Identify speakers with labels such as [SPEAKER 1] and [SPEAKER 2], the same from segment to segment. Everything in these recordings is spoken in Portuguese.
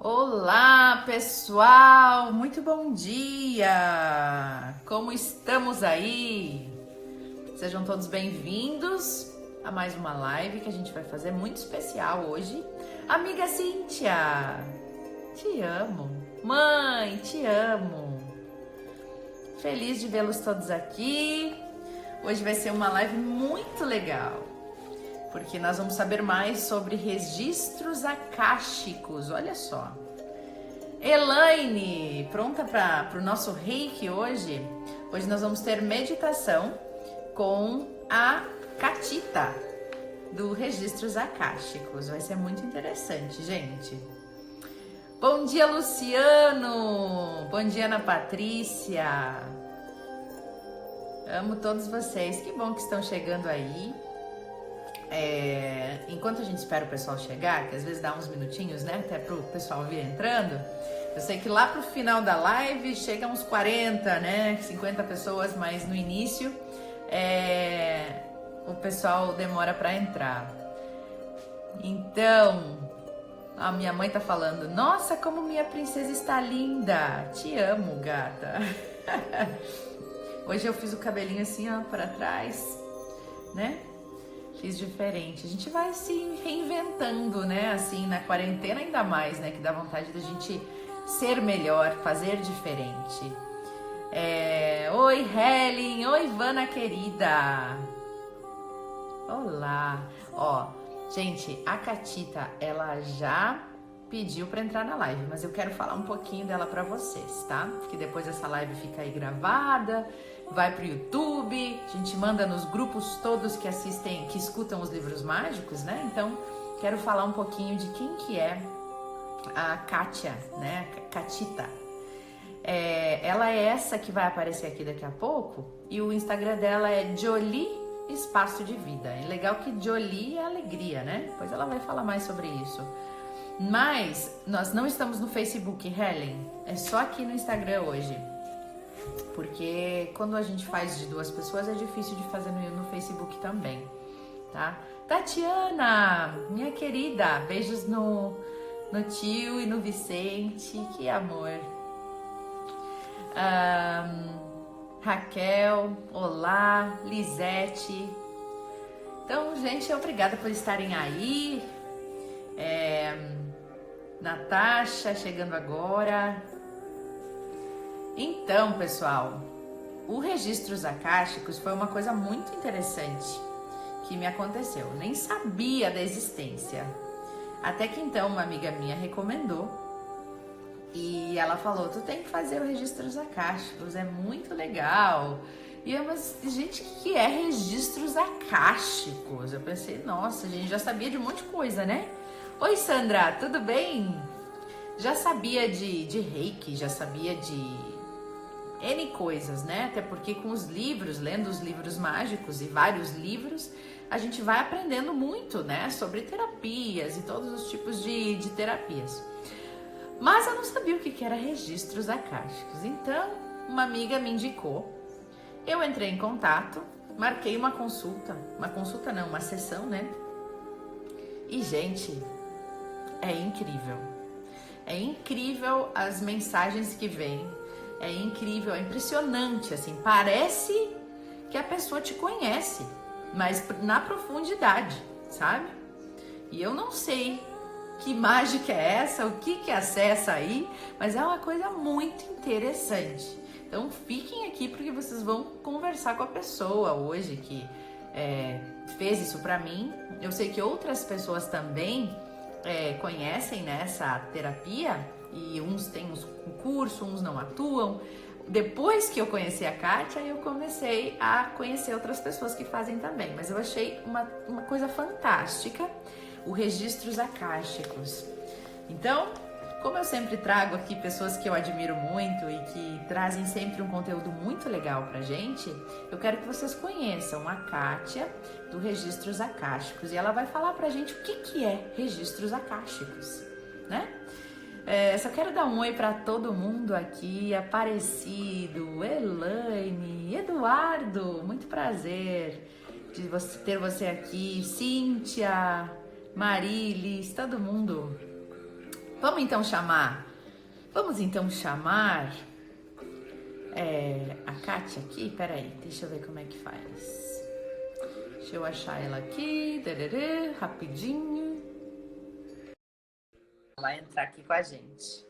[SPEAKER 1] Olá, pessoal! Muito bom dia! Como estamos aí? Sejam todos bem-vindos a mais uma live que a gente vai fazer muito especial hoje. Amiga Cíntia, te amo! Mãe, te amo! Feliz de vê-los todos aqui. Hoje vai ser uma live muito legal, porque nós vamos saber mais sobre registros akáshicos. Olha só. Elaine, pronta para o nosso reiki hoje? Hoje nós vamos ter meditação com a Katita, do Registros Akáshicos. Vai ser muito interessante, gente. Bom dia, Luciano! Bom dia, Ana Patrícia! Amo todos vocês. Que bom que estão chegando aí. Enquanto a gente espera o pessoal chegar, que às vezes dá uns minutinhos, né, até pro pessoal vir entrando, eu sei que lá pro final da live chega uns 40, né, 50 pessoas, mas no início o pessoal demora para entrar. Então, a minha mãe tá falando, nossa, como minha princesa está linda, te amo, gata. Hoje eu fiz o cabelinho assim, ó, para trás, né? Fiz diferente. A gente vai se reinventando, né? Assim, na quarentena ainda mais, né? Que dá vontade da gente ser melhor, fazer diferente. Oi, Helen. Oi, Ivana querida. Olá. Ó, gente, a Katita, ela já pediu para entrar na live, mas eu quero falar um pouquinho dela para vocês, tá? Porque depois essa live fica aí gravada, vai pro YouTube, a gente manda nos grupos todos que assistem, que escutam os livros mágicos, né? Então, quero falar um pouquinho de quem que é a Kátia, né? Katita. Ela é essa que vai aparecer aqui daqui a pouco, e o Instagram dela é Jolie Espaço de Vida. É legal que Jolie é alegria, né? Depois ela vai falar mais sobre isso. Mas nós não estamos no Facebook, Helen. É só aqui no Instagram hoje. Porque quando a gente faz de duas pessoas é difícil de fazer no Facebook também, tá? Tatiana, minha querida, beijos no tio e no Vicente, que amor. Raquel, olá, Lisete. Então, gente, obrigada por estarem aí. Natasha chegando agora. Então, pessoal, o Registros Akáshicos foi uma coisa muito interessante que me aconteceu. Eu nem sabia da existência. Até que então uma amiga minha recomendou e ela falou, tu tem que fazer o Registros Akáshicos, é muito legal. E eu, mas gente, o que é Registros Akáshicos? Eu pensei, nossa, a gente já sabia de um monte de coisa, né? Oi, Sandra, tudo bem? Já sabia de reiki, já sabia de N coisas, né? Até porque com os livros, lendo os livros mágicos e vários livros, a gente vai aprendendo muito, né? Sobre terapias e todos os tipos de terapias. Mas eu não sabia o que era registros akáshicos. Então, uma amiga me indicou. Eu entrei em contato, marquei uma consulta. Uma sessão, né? E, gente, é incrível. É incrível as mensagens que vêm. É incrível, é impressionante, assim, parece que a pessoa te conhece, mas na profundidade, sabe? E eu não sei que mágica é essa, o que acessa aí, mas é uma coisa muito interessante. Então fiquem aqui porque vocês vão conversar com a pessoa hoje que fez isso pra mim. Eu sei que outras pessoas também conhecem, né, essa terapia, e uns têm um curso, uns não atuam. Depois que eu conheci a Kátia, eu comecei a conhecer outras pessoas que fazem também. Mas eu achei uma coisa fantástica, o Registros Akáshicos. Então, como eu sempre trago aqui pessoas que eu admiro muito e que trazem sempre um conteúdo muito legal pra gente, eu quero que vocês conheçam a Kátia do Registros Akáshicos. E ela vai falar pra gente o que é Registros Akáshicos, né? Só quero dar um oi para todo mundo aqui, Aparecido, Elaine, Eduardo, muito prazer de ter você aqui, Cíntia, Marilis, todo mundo. Vamos então chamar a Kátia aqui. Peraí, deixa eu ver como é que faz. Deixa eu achar ela aqui, rapidinho. Ela vai entrar aqui com a gente.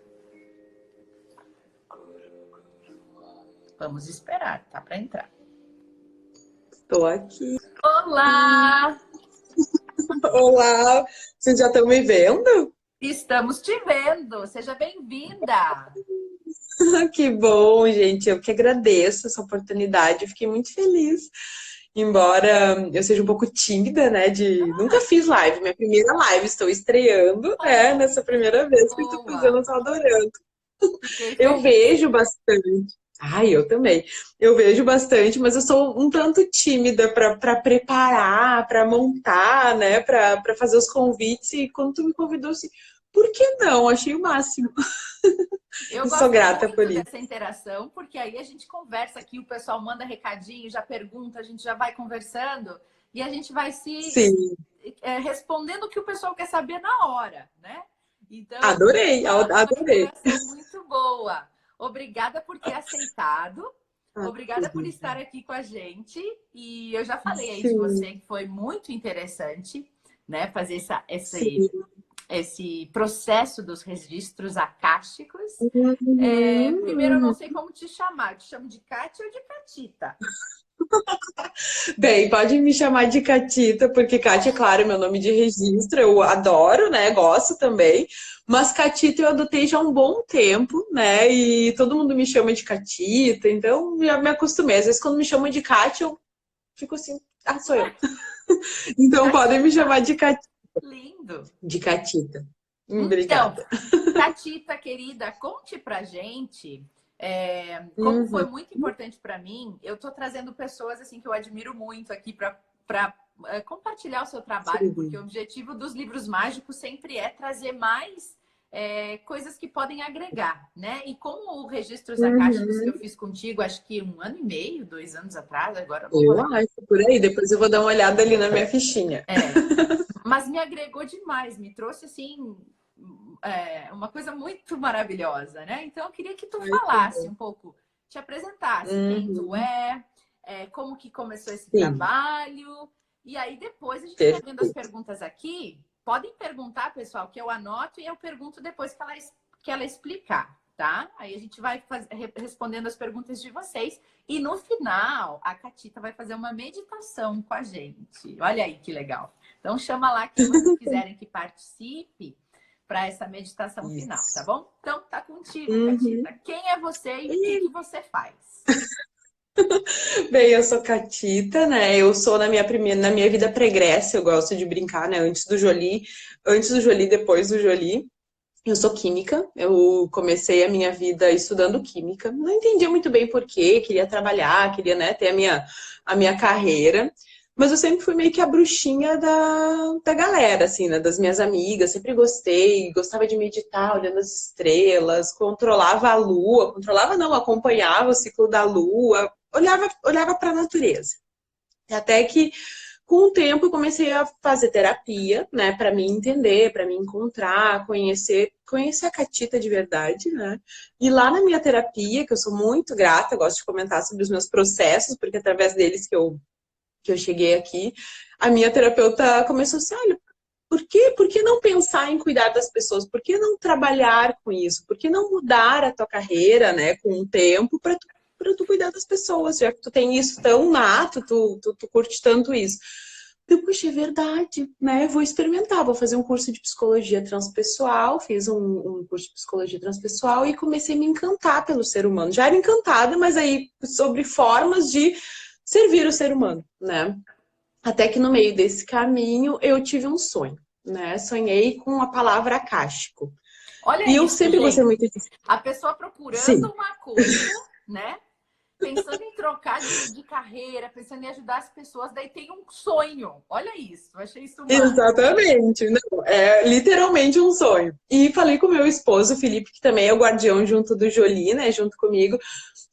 [SPEAKER 1] Vamos esperar, tá? Para entrar.
[SPEAKER 2] Estou aqui.
[SPEAKER 1] Olá!
[SPEAKER 2] Olá! Vocês já estão me vendo?
[SPEAKER 1] Estamos te vendo! Seja bem-vinda!
[SPEAKER 2] Que bom, gente. Eu que agradeço essa oportunidade. Eu fiquei muito feliz. Embora eu seja um pouco tímida, né? Nunca fiz live. Minha primeira live. Estou estreando, né? Nessa primeira vez que estou fazendo, eu estou adorando. Eu vejo bastante. Ai, eu também. Eu vejo bastante, mas eu sou um tanto tímida para preparar, para montar, né? Para fazer os convites. E quando tu me convidou, assim, por que não? Achei o máximo.
[SPEAKER 1] Eu
[SPEAKER 2] sou
[SPEAKER 1] gosto
[SPEAKER 2] grata
[SPEAKER 1] muito
[SPEAKER 2] por isso.
[SPEAKER 1] dessa interação, porque aí a gente conversa aqui, o pessoal manda recadinho, já pergunta, a gente já vai conversando e a gente vai respondendo o que o pessoal quer saber na hora, né? Então,
[SPEAKER 2] adorei, adorei.
[SPEAKER 1] Uma interação muito boa. Obrigada por ter aceitado. Obrigada por estar aqui com a gente. E eu já falei aí de você que foi muito interessante, né? Fazer esse processo dos registros akáshicos. Primeiro, eu não sei como te chamar. Te chamo de Kátia ou de Catita?
[SPEAKER 2] Bem, pode me chamar de Catita, porque Kátia, é claro, é meu nome de registro, eu adoro, né? Gosto também. Mas Catita eu adotei já há um bom tempo, né? E todo mundo me chama de Catita, então já me acostumei. Às vezes, quando me chamam de Kátia, eu fico assim, sou eu. Então Catita. Podem me chamar de Catita.
[SPEAKER 1] Lindo!
[SPEAKER 2] De Catita. Obrigada.
[SPEAKER 1] Então, Catita, querida, conte pra gente. Como foi muito importante para mim, eu tô trazendo pessoas assim que eu admiro muito aqui para compartilhar o seu trabalho, porque o objetivo dos livros mágicos sempre é trazer mais coisas que podem agregar, né? E como o Registros Akáshicos que eu fiz contigo, acho que 1 ano e meio, 2 anos atrás, agora
[SPEAKER 2] eu acho, por aí, depois eu vou dar uma olhada ali na minha fichinha.
[SPEAKER 1] Mas me agregou demais, me trouxe assim uma coisa muito maravilhosa, né? Então eu queria que tu falasse um pouco, te apresentasse quem tu como que começou esse trabalho, e aí depois a gente vai vendo as perguntas aqui. Podem perguntar, pessoal, que eu anoto e eu pergunto depois que ela explicar, tá? Aí a gente vai respondendo as perguntas de vocês e no final a Catita vai fazer uma meditação com a gente. Olha aí que legal. Então chama lá quem vocês quiserem que participe para essa meditação final, tá bom? Então, tá contigo, Catita. Quem é você e o que você faz?
[SPEAKER 2] Bem, eu sou Catita, né? Eu sou na minha vida pregressa, eu gosto de brincar, né? Antes do Jolie, depois do Jolie. Eu sou química, eu comecei a minha vida estudando química. Não entendia muito bem por quê, queria trabalhar, queria, né, ter a minha carreira. Mas eu sempre fui meio que a bruxinha da galera, assim, né? Das minhas amigas. Sempre gostava de meditar, olhando as estrelas, controlava a lua. Controlava não, acompanhava o ciclo da lua. Olhava para a natureza. Até que, com o tempo, eu comecei a fazer terapia, né? Para me entender, para me encontrar, conhecer a Catita de verdade, né? E lá na minha terapia, que eu sou muito grata, gosto de comentar sobre os meus processos, porque é através deles que eu cheguei aqui, a minha terapeuta começou assim, olha, por que não pensar em cuidar das pessoas? Por que não trabalhar com isso? Por que não mudar a tua carreira, né, com o tempo para tu cuidar das pessoas, já que tu tem isso tão nato, tu curte tanto isso. Eu, puxa, é verdade, né? Vou experimentar, vou fazer um curso de psicologia transpessoal, fiz um curso de psicologia transpessoal e comecei a me encantar pelo ser humano. Já era encantada, mas aí sobre formas de servir o ser humano, né? Até que no meio desse caminho eu tive um sonho, né? Sonhei com a palavra akáshico.
[SPEAKER 1] Olha
[SPEAKER 2] e eu
[SPEAKER 1] isso,
[SPEAKER 2] sempre
[SPEAKER 1] gente.
[SPEAKER 2] gostei muito disso.
[SPEAKER 1] A pessoa procurando uma coisa, né? pensando em trocar de carreira, pensando em ajudar as pessoas, daí tem um sonho. Olha isso, eu achei isso massa.
[SPEAKER 2] Exatamente, não, é literalmente um sonho. E falei com o meu esposo, o Felipe, que também é o guardião junto do Jolie, né, junto comigo.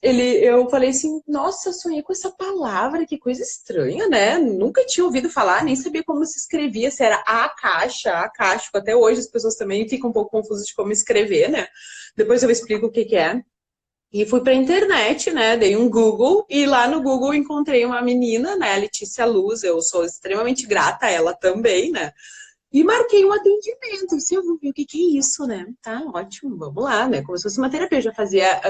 [SPEAKER 2] Eu falei assim, nossa, eu sonhei com essa palavra, que coisa estranha, né? Nunca tinha ouvido falar, nem sabia como se escrevia, se era acástico. Até hoje as pessoas também ficam um pouco confusas de como escrever, né? Depois eu explico o que que é. E fui pra internet, né? Dei um Google e lá no Google encontrei uma menina, né? Letícia Luz. Eu sou extremamente grata a ela também, né? E marquei um atendimento. Se eu vou ver o que que é isso, né? Tá, ótimo, vamos lá, né? Como se fosse uma terapia. Eu já fazia,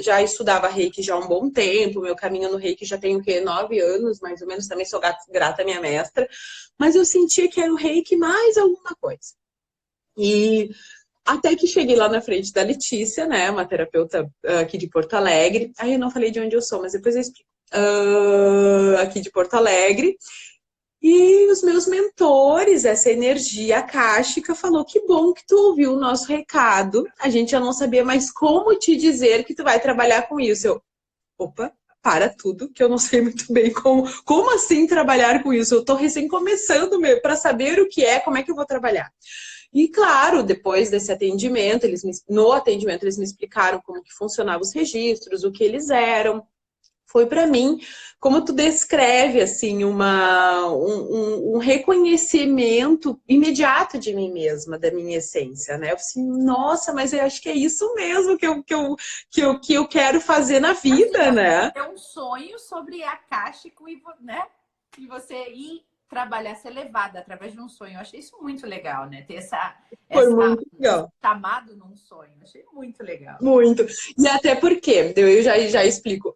[SPEAKER 2] já estudava Reiki já há um bom tempo. Meu caminho no Reiki já tem o quê? 9 anos, mais ou menos. Também sou grata à minha mestra. Mas eu sentia que era o Reiki mais alguma coisa. E até que cheguei lá na frente da Letícia, né? Uma terapeuta aqui de Porto Alegre. Aí eu não falei de onde eu sou, mas depois eu explico. Aqui de Porto Alegre. E os meus mentores, essa energia akáshica, falou: que bom que tu ouviu o nosso recado. A gente já não sabia mais como te dizer que tu vai trabalhar com isso. Opa, para tudo, que eu não sei muito bem como assim trabalhar com isso. Eu tô recém começando para saber o que é, como é que eu vou trabalhar. E claro, depois desse atendimento, no atendimento eles me explicaram como que funcionavam os registros, o que eles eram. Foi para mim, como tu descreve, assim, um reconhecimento imediato de mim mesma, da minha essência, né? Eu falei assim, nossa, mas eu acho que é isso mesmo que eu quero fazer na vida,
[SPEAKER 1] Assim,
[SPEAKER 2] né?
[SPEAKER 1] é um sonho sobre acástico e, né? E você ir trabalhar, ser levada através de um sonho. Eu achei isso muito legal, né? Ter
[SPEAKER 2] Foi
[SPEAKER 1] essa,
[SPEAKER 2] muito
[SPEAKER 1] esse
[SPEAKER 2] legal.
[SPEAKER 1] chamado num sonho. Eu achei muito legal.
[SPEAKER 2] Muito. E até porque, eu já explico.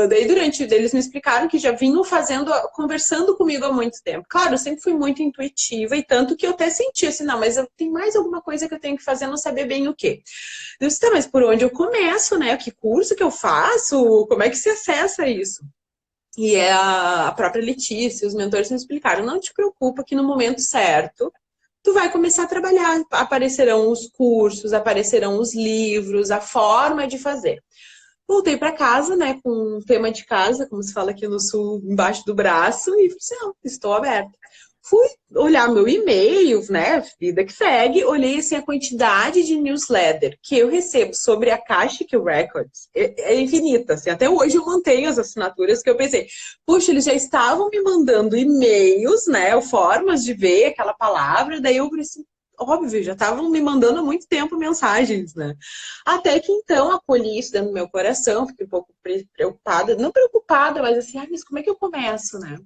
[SPEAKER 2] Daí eles me explicaram que já vinham conversando comigo há muito tempo. Claro, eu sempre fui muito intuitiva e tanto que eu até senti assim, não, mas tem mais alguma coisa que eu tenho que fazer, não saber bem o quê. Eu disse, tá, mas por onde eu começo, né? Que curso que eu faço? Como é que se acessa isso? E é a própria Letícia, os mentores me explicaram, não te preocupa que no momento certo tu vai começar a trabalhar. Aparecerão os cursos, aparecerão os livros, a forma de fazer. Voltei para casa, né, com um tema de casa, como se fala aqui no sul, embaixo do braço, e falei assim, não, estou aberta. Fui olhar meu e-mail, né, vida que segue, olhei assim a quantidade de newsletter que eu recebo sobre a Akashic Records, é infinita, assim, até hoje eu mantenho as assinaturas que eu pensei, puxa, eles já estavam me mandando e-mails, né, formas de ver aquela palavra, daí eu falei assim, óbvio, já estavam me mandando há muito tempo mensagens, né? Até que então acolhi isso dentro do meu coração, fiquei um pouco preocupada, não preocupada, mas assim, mas como é que eu começo, né?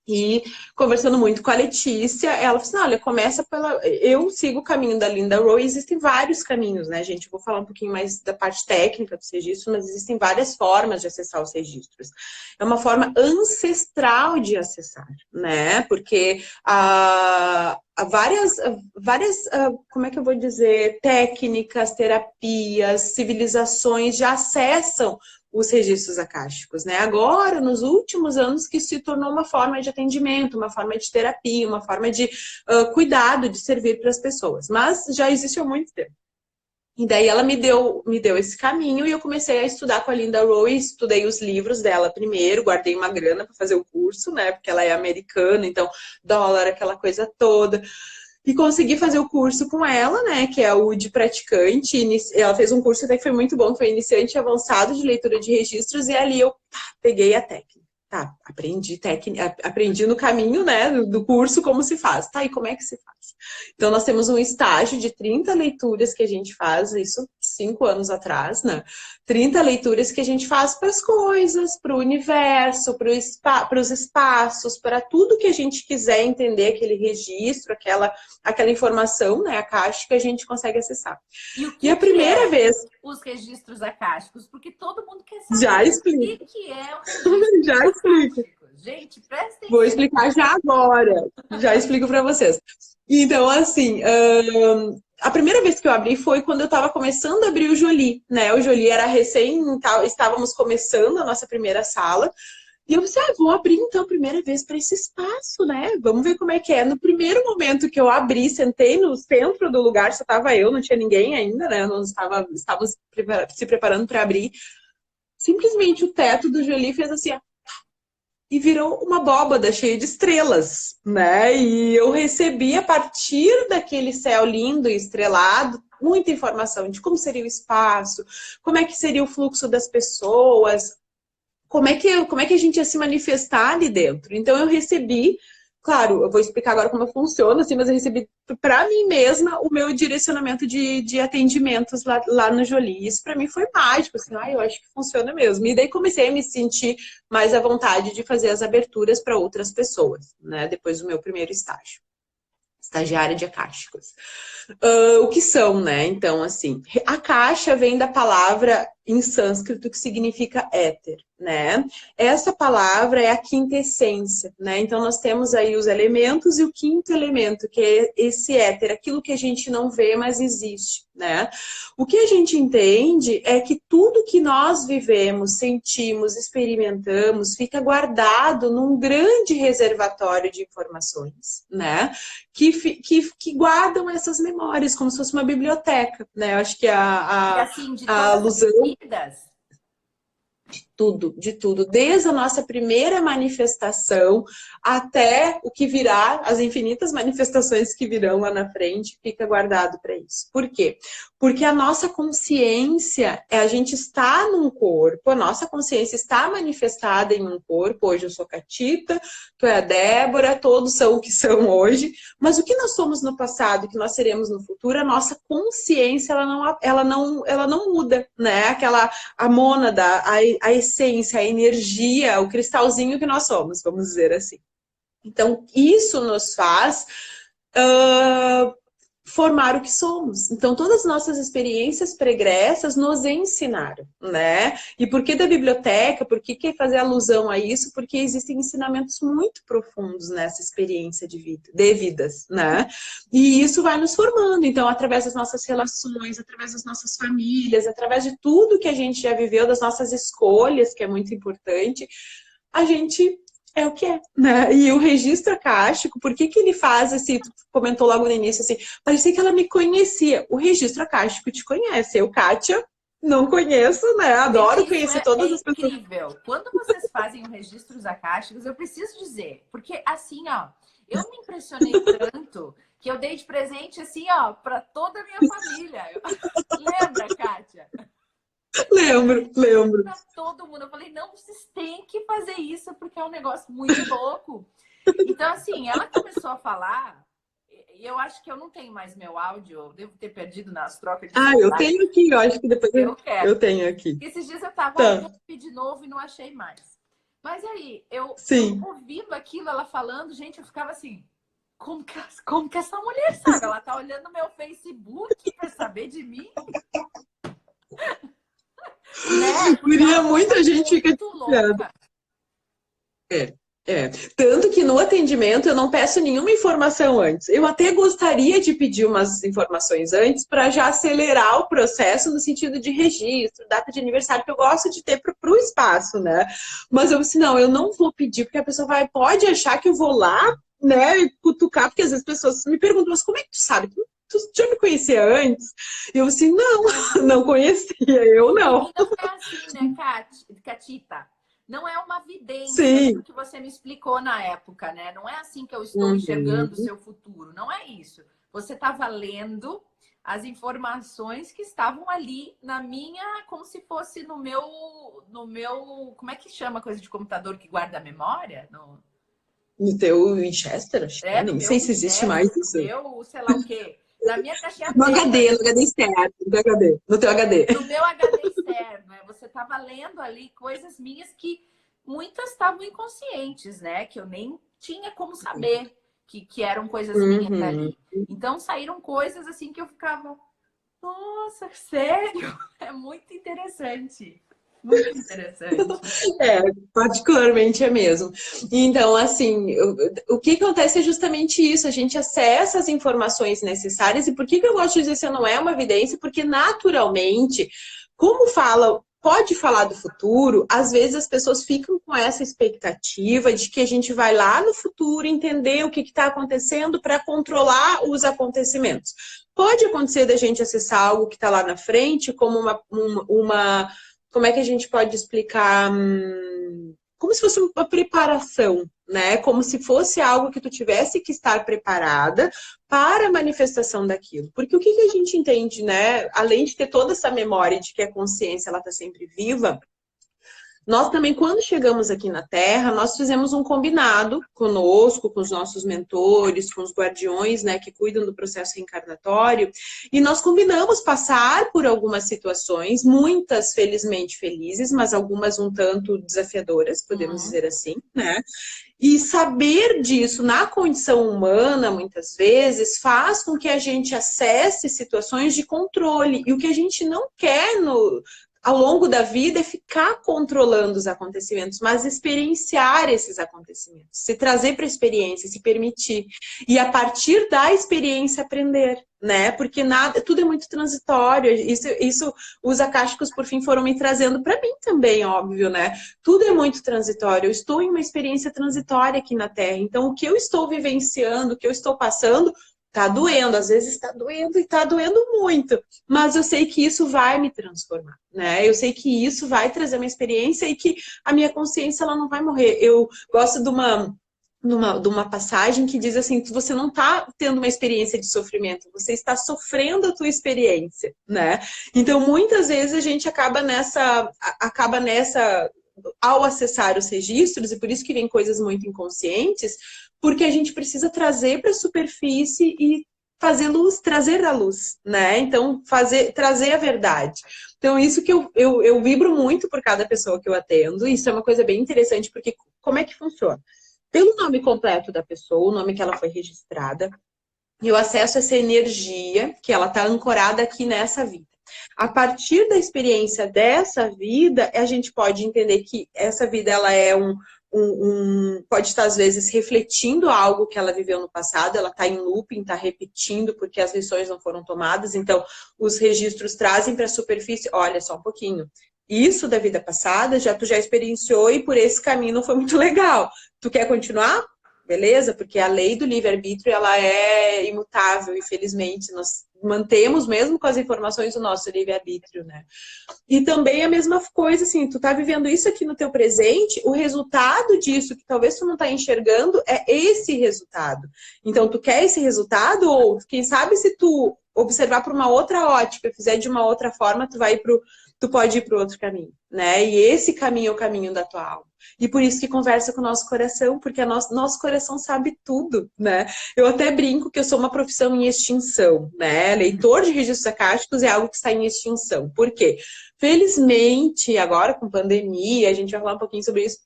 [SPEAKER 2] E conversando muito com a Letícia, ela falou assim, olha, começa pela... Eu sigo o caminho da Linda Rowe, existem vários caminhos, né, gente? Eu vou falar um pouquinho mais da parte técnica dos registros, mas existem várias formas de acessar os registros. É uma forma ancestral de acessar, né? Porque há várias, como é que eu vou dizer, técnicas, terapias, civilizações já acessam os registros akáshicos, né? Agora, nos últimos anos, que se tornou uma forma de atendimento, uma forma de terapia, uma forma de cuidado, de servir para as pessoas. Mas já existe há muito tempo. E daí ela me deu esse caminho e eu comecei a estudar com a Linda Rowe, estudei os livros dela primeiro, guardei uma grana para fazer o curso, né? Porque ela é americana, então dólar, aquela coisa toda. E consegui fazer o curso com ela, né? Que é o de praticante. Ela fez um curso até que foi muito bom, que foi iniciante avançado de leitura de registros, e ali eu peguei a técnica. Tá, aprendi no caminho, né, do curso como se faz. Tá, e como é que se faz? Então, nós temos um estágio de 30 leituras que a gente faz, isso 5 anos atrás, né? 30 leituras que a gente faz para as coisas, para o universo, para os espaços, para tudo que a gente quiser entender, aquele registro, aquela informação, né, a caixa que a gente consegue acessar.
[SPEAKER 1] E o
[SPEAKER 2] E
[SPEAKER 1] que
[SPEAKER 2] a primeira vez...
[SPEAKER 1] os registros akáshicos? Porque todo mundo quer saber
[SPEAKER 2] Já
[SPEAKER 1] o
[SPEAKER 2] explico,
[SPEAKER 1] que é o registro
[SPEAKER 2] já explico.
[SPEAKER 1] akáshico. Gente, presta
[SPEAKER 2] Vou
[SPEAKER 1] atenção.
[SPEAKER 2] explicar já agora. Já explico para vocês. Então, assim, a primeira vez que eu abri foi quando eu estava começando a abrir o Jolie, né? O Jolie era estávamos começando a nossa primeira sala. E eu pensei, vou abrir então a primeira vez para esse espaço, né? Vamos ver como é que é. No primeiro momento que eu abri, sentei no centro do lugar, só estava eu, não tinha ninguém ainda, né? Nós estávamos se preparando para abrir. simplesmente o teto do Jolie fez assim, ó, e virou uma abóbada cheia de estrelas, né? E eu recebi, a partir daquele céu lindo e estrelado, muita informação de como seria o espaço, como é que seria o fluxo das pessoas, como é que a gente ia se manifestar ali dentro. Então eu recebi, claro, eu vou explicar agora como funciona, assim, mas eu recebi para mim mesma o meu direcionamento de atendimentos lá no Jolie. Isso para mim foi mágico, assim, eu acho que funciona mesmo. E daí comecei a me sentir mais à vontade de fazer as aberturas para outras pessoas, né? Depois do meu primeiro estágio. Estagiária de acásticos. O que são, né? Então, assim, a caixa vem da palavra em sânscrito que significa éter, né? Essa palavra é a quinta essência, né? Então, nós temos aí os elementos e o quinto elemento, que é esse éter, aquilo que a gente não vê, mas existe, né? O que a gente entende é que tudo que nós vivemos, sentimos, experimentamos, fica guardado num grande reservatório de informações, né? Que guardam essas memórias, como se fosse uma biblioteca, né? Eu acho que
[SPEAKER 1] E assim, de
[SPEAKER 2] a
[SPEAKER 1] todas as
[SPEAKER 2] Luzão,
[SPEAKER 1] vidas.
[SPEAKER 2] de tudo, desde a nossa primeira manifestação até o que virá, as infinitas manifestações que virão lá na frente, fica guardado para isso. Por quê? Porque a nossa consciência, a gente está num corpo, a nossa consciência está manifestada em um corpo. Hoje eu sou Catita, tu é a Débora, todos são o que são hoje, mas o que nós somos no passado, o que nós seremos no futuro, a nossa consciência, ela não muda, né? A mônada, a essência, a energia, o cristalzinho que nós somos, vamos dizer assim. Então, isso nos faz formar o que somos. Então, todas as nossas experiências pregressas nos ensinaram, né? E por que da biblioteca? Por que fazer alusão a isso? Porque existem ensinamentos muito profundos nessa experiência de vidas, né? E isso vai nos formando. Então, através das nossas relações, através das nossas famílias, através de tudo que a gente já viveu, das nossas escolhas, que é muito importante, a gente é o que é, né? E o registro acástico, por que ele faz esse... Tu comentou logo no início, assim, parecia que ela me conhecia. O registro acástico te conhece. Eu, Kátia, não conheço, né? Adoro conhecer todas as pessoas.
[SPEAKER 1] É incrível. Quando vocês fazem os registros acásticos, eu preciso dizer, porque assim, ó, eu me impressionei tanto que eu dei de presente, assim, ó, para toda a minha família. Lembra, Kátia?
[SPEAKER 2] Lembro.
[SPEAKER 1] Pra todo mundo. Eu falei, não, vocês têm que fazer isso, porque é um negócio muito louco. Então, assim, ela começou a falar, e eu acho que eu não tenho mais meu áudio, eu devo ter perdido nas trocas de celular.
[SPEAKER 2] Eu tenho aqui, eu acho que depois eu tenho aqui.
[SPEAKER 1] Esses dias eu tava
[SPEAKER 2] Tá.
[SPEAKER 1] de novo e não achei mais. Mas aí, eu
[SPEAKER 2] Sim.
[SPEAKER 1] ouvindo aquilo, ela falando, gente, eu ficava assim, como que essa mulher sabe? Ela tá olhando meu Facebook pra saber de mim? Né?
[SPEAKER 2] Guria, muita gente fica louca. Tanto que no atendimento eu não peço nenhuma informação antes. Eu até gostaria de pedir umas informações antes para já acelerar o processo no sentido de registro, data de aniversário, que eu gosto de ter para o espaço, né? Mas eu disse, não, eu não vou pedir, porque a pessoa pode achar que eu vou lá, né, cutucar, porque às vezes as pessoas me perguntam, mas como é que tu sabe? Tu já me conhecia antes? E eu assim, não conhecia, eu não.
[SPEAKER 1] E não é assim, né, Catita? Não é uma vidência,
[SPEAKER 2] Sim,
[SPEAKER 1] que você me explicou na época, né? Não é assim que eu estou enxergando o seu futuro. Não é isso. Você estava lendo as informações que estavam ali na minha, como se fosse no meu, como é que chama a coisa de computador que guarda a memória?
[SPEAKER 2] No teu Winchester, acho que nem sei se existe mais isso.
[SPEAKER 1] No meu, sei lá o quê. Na minha caixinha
[SPEAKER 2] no HD externo, no teu HD.
[SPEAKER 1] No meu HD externo, né? Você estava lendo ali coisas minhas que muitas estavam inconscientes, né? Que eu nem tinha como saber que eram coisas minhas ali. Então saíram coisas assim que eu ficava, nossa, sério? É muito interessante. Muito interessante.
[SPEAKER 2] Particularmente é mesmo. Então, assim, o que acontece é justamente isso, a gente acessa as informações necessárias, e por que eu gosto de dizer que não é uma evidência? Porque naturalmente, como pode falar do futuro, às vezes as pessoas ficam com essa expectativa de que a gente vai lá no futuro entender o que está acontecendo para controlar os acontecimentos. Pode acontecer da gente acessar algo que está lá na frente, como uma como é que a gente pode explicar? Como se fosse uma preparação, né? Como se fosse algo que tu tivesse que estar preparada para a manifestação daquilo. Porque o que a gente entende, né? Além de ter toda essa memória de que a consciência ela está sempre viva, nós também, quando chegamos aqui na Terra, nós fizemos um combinado conosco, com os nossos mentores, com os guardiões, né, que cuidam do processo reencarnatório, e nós combinamos passar por algumas situações, muitas felizmente felizes, mas algumas um tanto desafiadoras, podemos dizer assim, né? E saber disso na condição humana, muitas vezes, faz com que a gente acesse situações de controle. E o que a gente não quer ao longo da vida é ficar controlando os acontecimentos, mas experienciar esses acontecimentos, se trazer para a experiência, se permitir. E a partir da experiência aprender, né? Porque tudo é muito transitório. Isso os acásticos, por fim, foram me trazendo para mim também, óbvio, né? Tudo é muito transitório. Eu estou em uma experiência transitória aqui na Terra. Então, o que eu estou vivenciando, o que eu estou passando, tá doendo, às vezes está doendo e tá doendo muito, mas eu sei que isso vai me transformar, né? Eu sei que isso vai trazer uma experiência e que a minha consciência ela não vai morrer. Eu gosto de uma passagem que diz assim, que você não está tendo uma experiência de sofrimento, você está sofrendo a tua experiência, né? Então, muitas vezes a gente acaba nessa ao acessar os registros, e por isso que vem coisas muito inconscientes, porque a gente precisa trazer para a superfície e fazer luz, trazer a luz, né? Então, trazer a verdade. Então, isso que eu vibro muito por cada pessoa que eu atendo, e isso é uma coisa bem interessante, porque como é que funciona? Pelo nome completo da pessoa, o nome que ela foi registrada, eu acesso essa energia que ela está ancorada aqui nessa vida. A partir da experiência dessa vida, a gente pode entender que essa vida ela é pode estar, às vezes, refletindo algo que ela viveu no passado, ela está em looping, está repetindo porque as lições não foram tomadas, então os registros trazem para a superfície, olha só um pouquinho, isso da vida passada, tu já experienciou e por esse caminho não foi muito legal. Tu quer continuar? Beleza? Porque a lei do livre-arbítrio, ela é imutável, infelizmente, nós mantemos, mesmo com as informações, o nosso livre-arbítrio, né? E também a mesma coisa, assim, tu tá vivendo isso aqui no teu presente, o resultado disso, que talvez tu não tá enxergando, é esse resultado. Então, tu quer esse resultado, ou quem sabe se tu observar por uma outra ótica, fizer de uma outra forma, tu pode ir para outro caminho, né? E esse caminho é o caminho da tua alma. E por isso que conversa com o nosso coração, porque nosso coração sabe tudo, né? Eu até brinco que eu sou uma profissão em extinção, né? Leitor de registros acásticos é algo que está em extinção. Por quê? Felizmente, agora com pandemia, a gente vai falar um pouquinho sobre isso,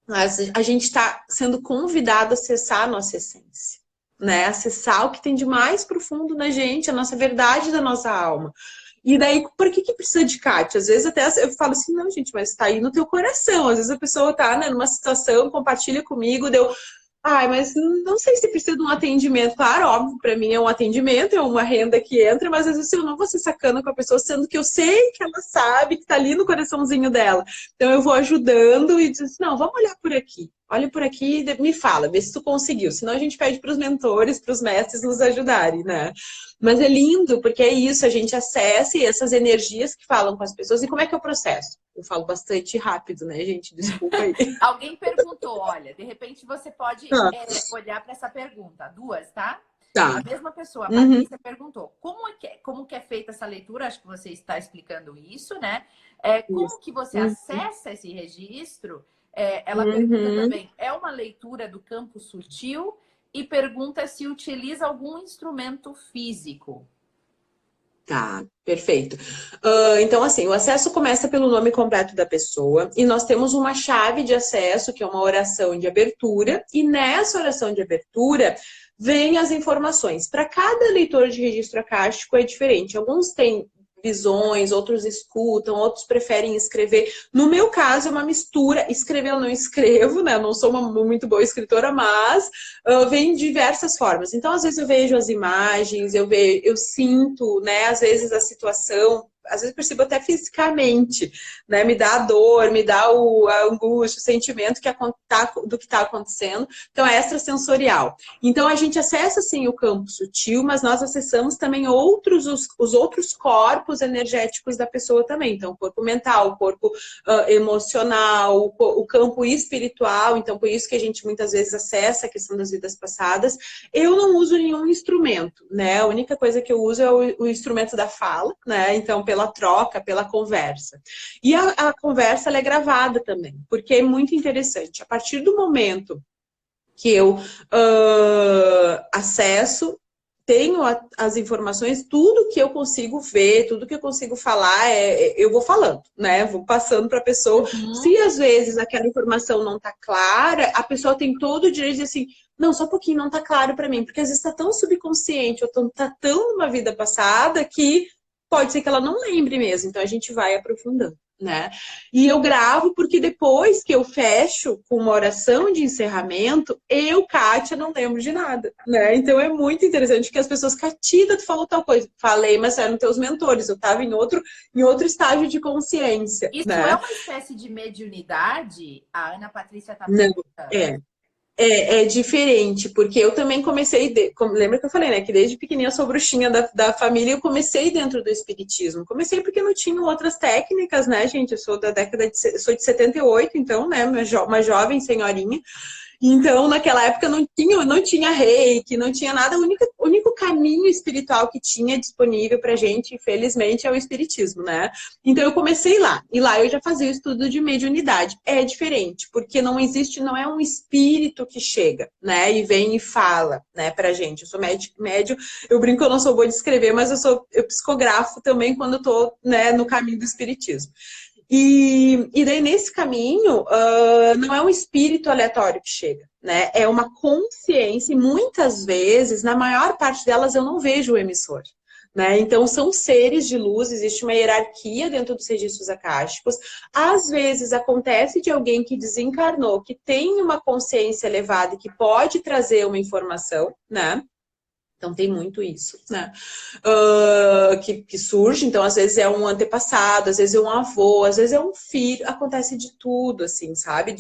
[SPEAKER 2] mas a gente está sendo convidado a acessar a nossa essência, né? Acessar o que tem de mais profundo na gente, a nossa verdade da nossa alma. E daí, por que precisa de Kátia? Às vezes até eu falo assim, não, gente, mas tá aí no teu coração. Às vezes a pessoa tá, né, numa situação, compartilha comigo, ai, mas não sei se precisa de um atendimento. Claro, óbvio, para mim é um atendimento, é uma renda que entra, mas às vezes eu não vou ser sacana com a pessoa, sendo que eu sei que ela sabe que tá ali no coraçãozinho dela. Então eu vou ajudando e diz assim, não, vamos olhar por aqui. Olha por aqui e me fala, vê se tu conseguiu. Senão a gente pede para os mentores, para os mestres nos ajudarem, né? Mas é lindo, porque é isso, a gente acessa essas energias que falam com as pessoas. E como é que é o processo? Eu falo bastante rápido, né, gente? Desculpa aí.
[SPEAKER 1] Alguém perguntou, olha, de repente você pode olhar para essa pergunta. Duas, tá?
[SPEAKER 2] Tá.
[SPEAKER 1] A mesma pessoa, a Patrícia, perguntou, como que é feita essa leitura? Acho que você está explicando isso, né? Como que você acessa esse registro? Ela pergunta também, é uma leitura do campo sutil? E pergunta se utiliza algum instrumento físico.
[SPEAKER 2] Tá, perfeito. Então, assim, o acesso começa pelo nome completo da pessoa e nós temos uma chave de acesso, que é uma oração de abertura, e nessa oração de abertura vem as informações. Para cada leitor de registro acástico é diferente. Alguns têm visões, outros escutam, outros preferem escrever. No meu caso, é uma mistura. Escrever eu não escrevo, né? Eu não sou uma muito boa escritora, mas vem de diversas formas. Então, às vezes eu vejo as imagens, eu sinto, né? Às vezes a situação, às vezes percebo até fisicamente, né? Me dá a dor, me dá a angústia, o sentimento do que está acontecendo. Então, é extrasensorial. Então, a gente acessa, sim, o campo sutil, mas nós acessamos também os outros corpos energéticos da pessoa também. Então, o corpo mental, o corpo emocional, o campo espiritual. Então, por isso que a gente muitas vezes acessa a questão das vidas passadas. Eu não uso nenhum instrumento, né? A única coisa que eu uso é o instrumento da fala, né? Então, pela troca, pela conversa. E a conversa, ela é gravada também, porque é muito interessante. A partir do momento que eu acesso, tenho as informações, tudo que eu consigo ver, tudo que eu consigo falar, eu vou falando, né? Vou passando para a pessoa. Se às vezes aquela informação não está clara, a pessoa tem todo o direito de dizer assim, não, só um pouquinho, não está claro para mim, porque às vezes está tão subconsciente, ou está tão numa vida passada que pode ser que ela não lembre mesmo. Então a gente vai aprofundando, né? E eu gravo porque depois que eu fecho com uma oração de encerramento, eu, Kátia, não lembro de nada, né? Então é muito interessante que as pessoas, Catida, tu falou tal coisa. Falei, mas eram teus mentores, eu estava em outro estágio de consciência,
[SPEAKER 1] Isso é
[SPEAKER 2] né?
[SPEAKER 1] uma espécie de mediunidade? A Ana Patrícia está
[SPEAKER 2] Não,
[SPEAKER 1] perguntando.
[SPEAKER 2] é. É diferente, porque eu também comecei, lembra que eu falei, né, que desde pequenininha eu sou bruxinha da família, eu comecei dentro do espiritismo. Comecei porque não tinha outras técnicas, né, gente? Eu sou sou de 78, então, né, uma jovem senhorinha. Então, naquela época não tinha reiki, não tinha nada. O único caminho espiritual que tinha disponível pra gente, infelizmente, é o espiritismo, né? Então, eu comecei lá. E lá eu já fazia o estudo de mediunidade. É diferente, porque não é um espírito que chega, né? E vem e fala, né, pra gente. Eu sou médio, eu brinco que eu não sou boa de escrever, mas eu psicografo também quando eu tô, né, no caminho do espiritismo. E daí, nesse caminho, não é um espírito aleatório que chega, né? É uma consciência, e muitas vezes, na maior parte delas, eu não vejo o emissor. Né? Então, são seres de luz, existe uma hierarquia dentro dos registros akáshicos. Às vezes, acontece de alguém que desencarnou, que tem uma consciência elevada e que pode trazer uma informação, né? Então tem muito isso, né? Que surge, então às vezes é um antepassado, às vezes é um avô, às vezes é um filho, acontece de tudo, assim, sabe?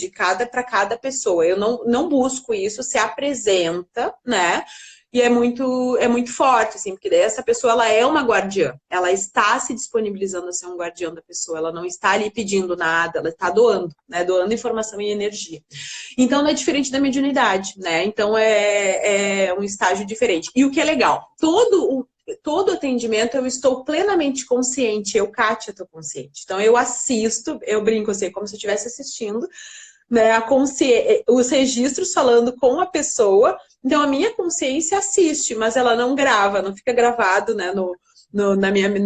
[SPEAKER 2] Para cada pessoa. Eu não busco isso, se apresenta, né? E é muito forte, assim, porque daí essa pessoa, ela é uma guardiã. Ela está se disponibilizando a ser um guardião da pessoa. Ela não está ali pedindo nada, ela está doando, né? Doando informação e energia. Então, não é diferente da mediunidade, né? Então, é um estágio diferente. E o que é legal, todo atendimento eu estou plenamente consciente, eu, Kátia, estou consciente. Então, eu assisto, eu brinco assim, como se eu estivesse assistindo, né, os registros falando com a pessoa. Então, a minha consciência assiste, mas ela não grava, não fica gravado, né, no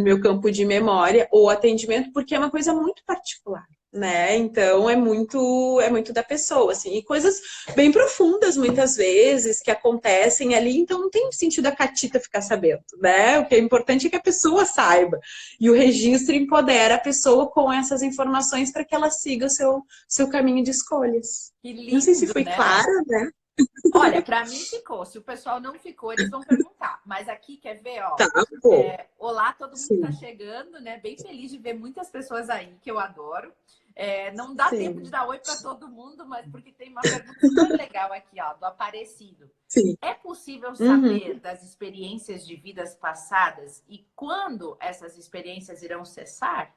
[SPEAKER 2] meu campo de memória ou atendimento, porque é uma coisa muito particular. Né? Então é muito da pessoa, assim, e coisas bem profundas muitas vezes que acontecem ali, então não tem sentido a catita ficar sabendo, né? O que é importante é que a pessoa saiba, e o registro empodera a pessoa com essas informações para que ela siga o seu caminho de escolhas.
[SPEAKER 1] Que
[SPEAKER 2] Não sei se
[SPEAKER 1] lindo,
[SPEAKER 2] foi
[SPEAKER 1] né?
[SPEAKER 2] clara, né?
[SPEAKER 1] Olha, para mim ficou. Se o pessoal não ficou, eles vão perguntar. Mas aqui, quer ver, ó?
[SPEAKER 2] Tá, pô.
[SPEAKER 1] Olá, todo mundo está
[SPEAKER 2] Sim,
[SPEAKER 1] chegando, né? Bem feliz de ver muitas pessoas aí, que eu adoro. Não dá tempo de
[SPEAKER 2] sim,
[SPEAKER 1] dar oi para todo mundo, mas porque tem uma pergunta super legal aqui, ó, do Aparecido.
[SPEAKER 2] sim.
[SPEAKER 1] É possível
[SPEAKER 2] Uhum.
[SPEAKER 1] saber das experiências de vidas passadas e quando essas experiências irão cessar?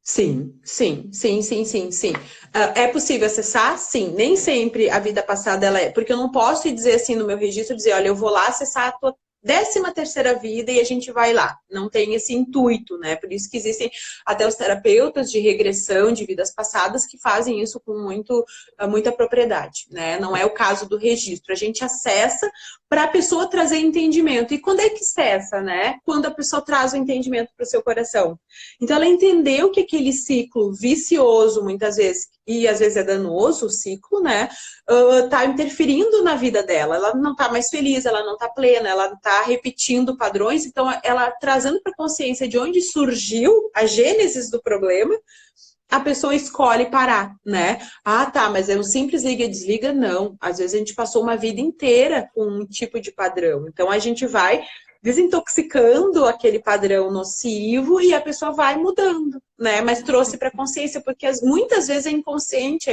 [SPEAKER 2] Sim, sim, sim, sim, sim, sim. É possível acessar? Sim. Nem sempre a vida passada ela é. Porque eu não posso ir dizer assim no meu registro, dizer, olha, eu vou lá acessar a tua 13ª vida e a gente vai lá. Não tem esse intuito, né? Por isso que existem até os terapeutas de regressão de vidas passadas que fazem isso com muita propriedade, né? Não é o caso do registro. A gente acessa para a pessoa trazer entendimento. E quando é que cessa, né? Quando a pessoa traz o entendimento para o seu coração. Então, ela entendeu que aquele ciclo vicioso, muitas vezes, e às vezes é danoso o ciclo, né? Tá interferindo na vida dela. Ela não tá mais feliz, ela não tá plena, ela tá repetindo padrões. Então, ela trazendo para consciência de onde surgiu a gênesis do problema, a pessoa escolhe parar, né? Ah, tá, mas é um simples liga e desliga? Não. Às vezes a gente passou uma vida inteira com um tipo de padrão. Então, a gente vai desintoxicando aquele padrão nocivo e a pessoa vai mudando, né? Mas trouxe para a consciência, porque muitas vezes é inconsciente,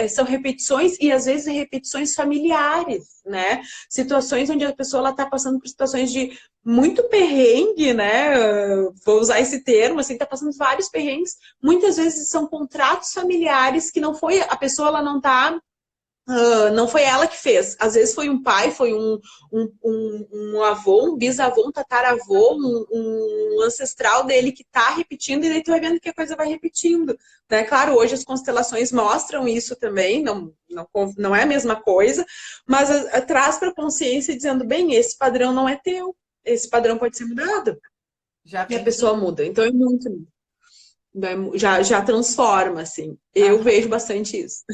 [SPEAKER 2] são repetições e às vezes repetições familiares, né? Situações onde a pessoa está passando por situações de muito perrengue, né? Vou usar esse termo, assim, está passando vários perrengues. Muitas vezes são contratos familiares que não foi, a pessoa ela não está não foi ela que fez. Às vezes foi um pai, foi um avô, um bisavô, um tataravô, um ancestral dele que está repetindo, e daí tu vai vendo que a coisa vai repetindo. Né? Claro, hoje as constelações mostram isso também, não é a mesma coisa, mas traz para a consciência dizendo, bem, esse padrão não é teu, esse padrão pode ser mudado. E a pessoa muda. Então é muito... Já transforma, assim. Eu vejo bastante isso.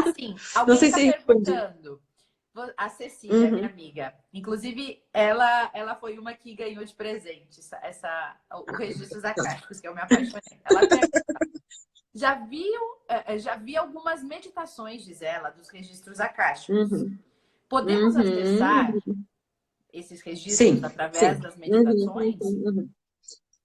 [SPEAKER 1] Assim, alguém está perguntando. A Cecília, minha amiga. Inclusive, ela foi uma que ganhou de presente o Registros Acásticos, que eu me apaixonei. Ela pergunta, já vi algumas meditações, diz ela, dos registros acásticos. Podemos acessar esses registros através das meditações?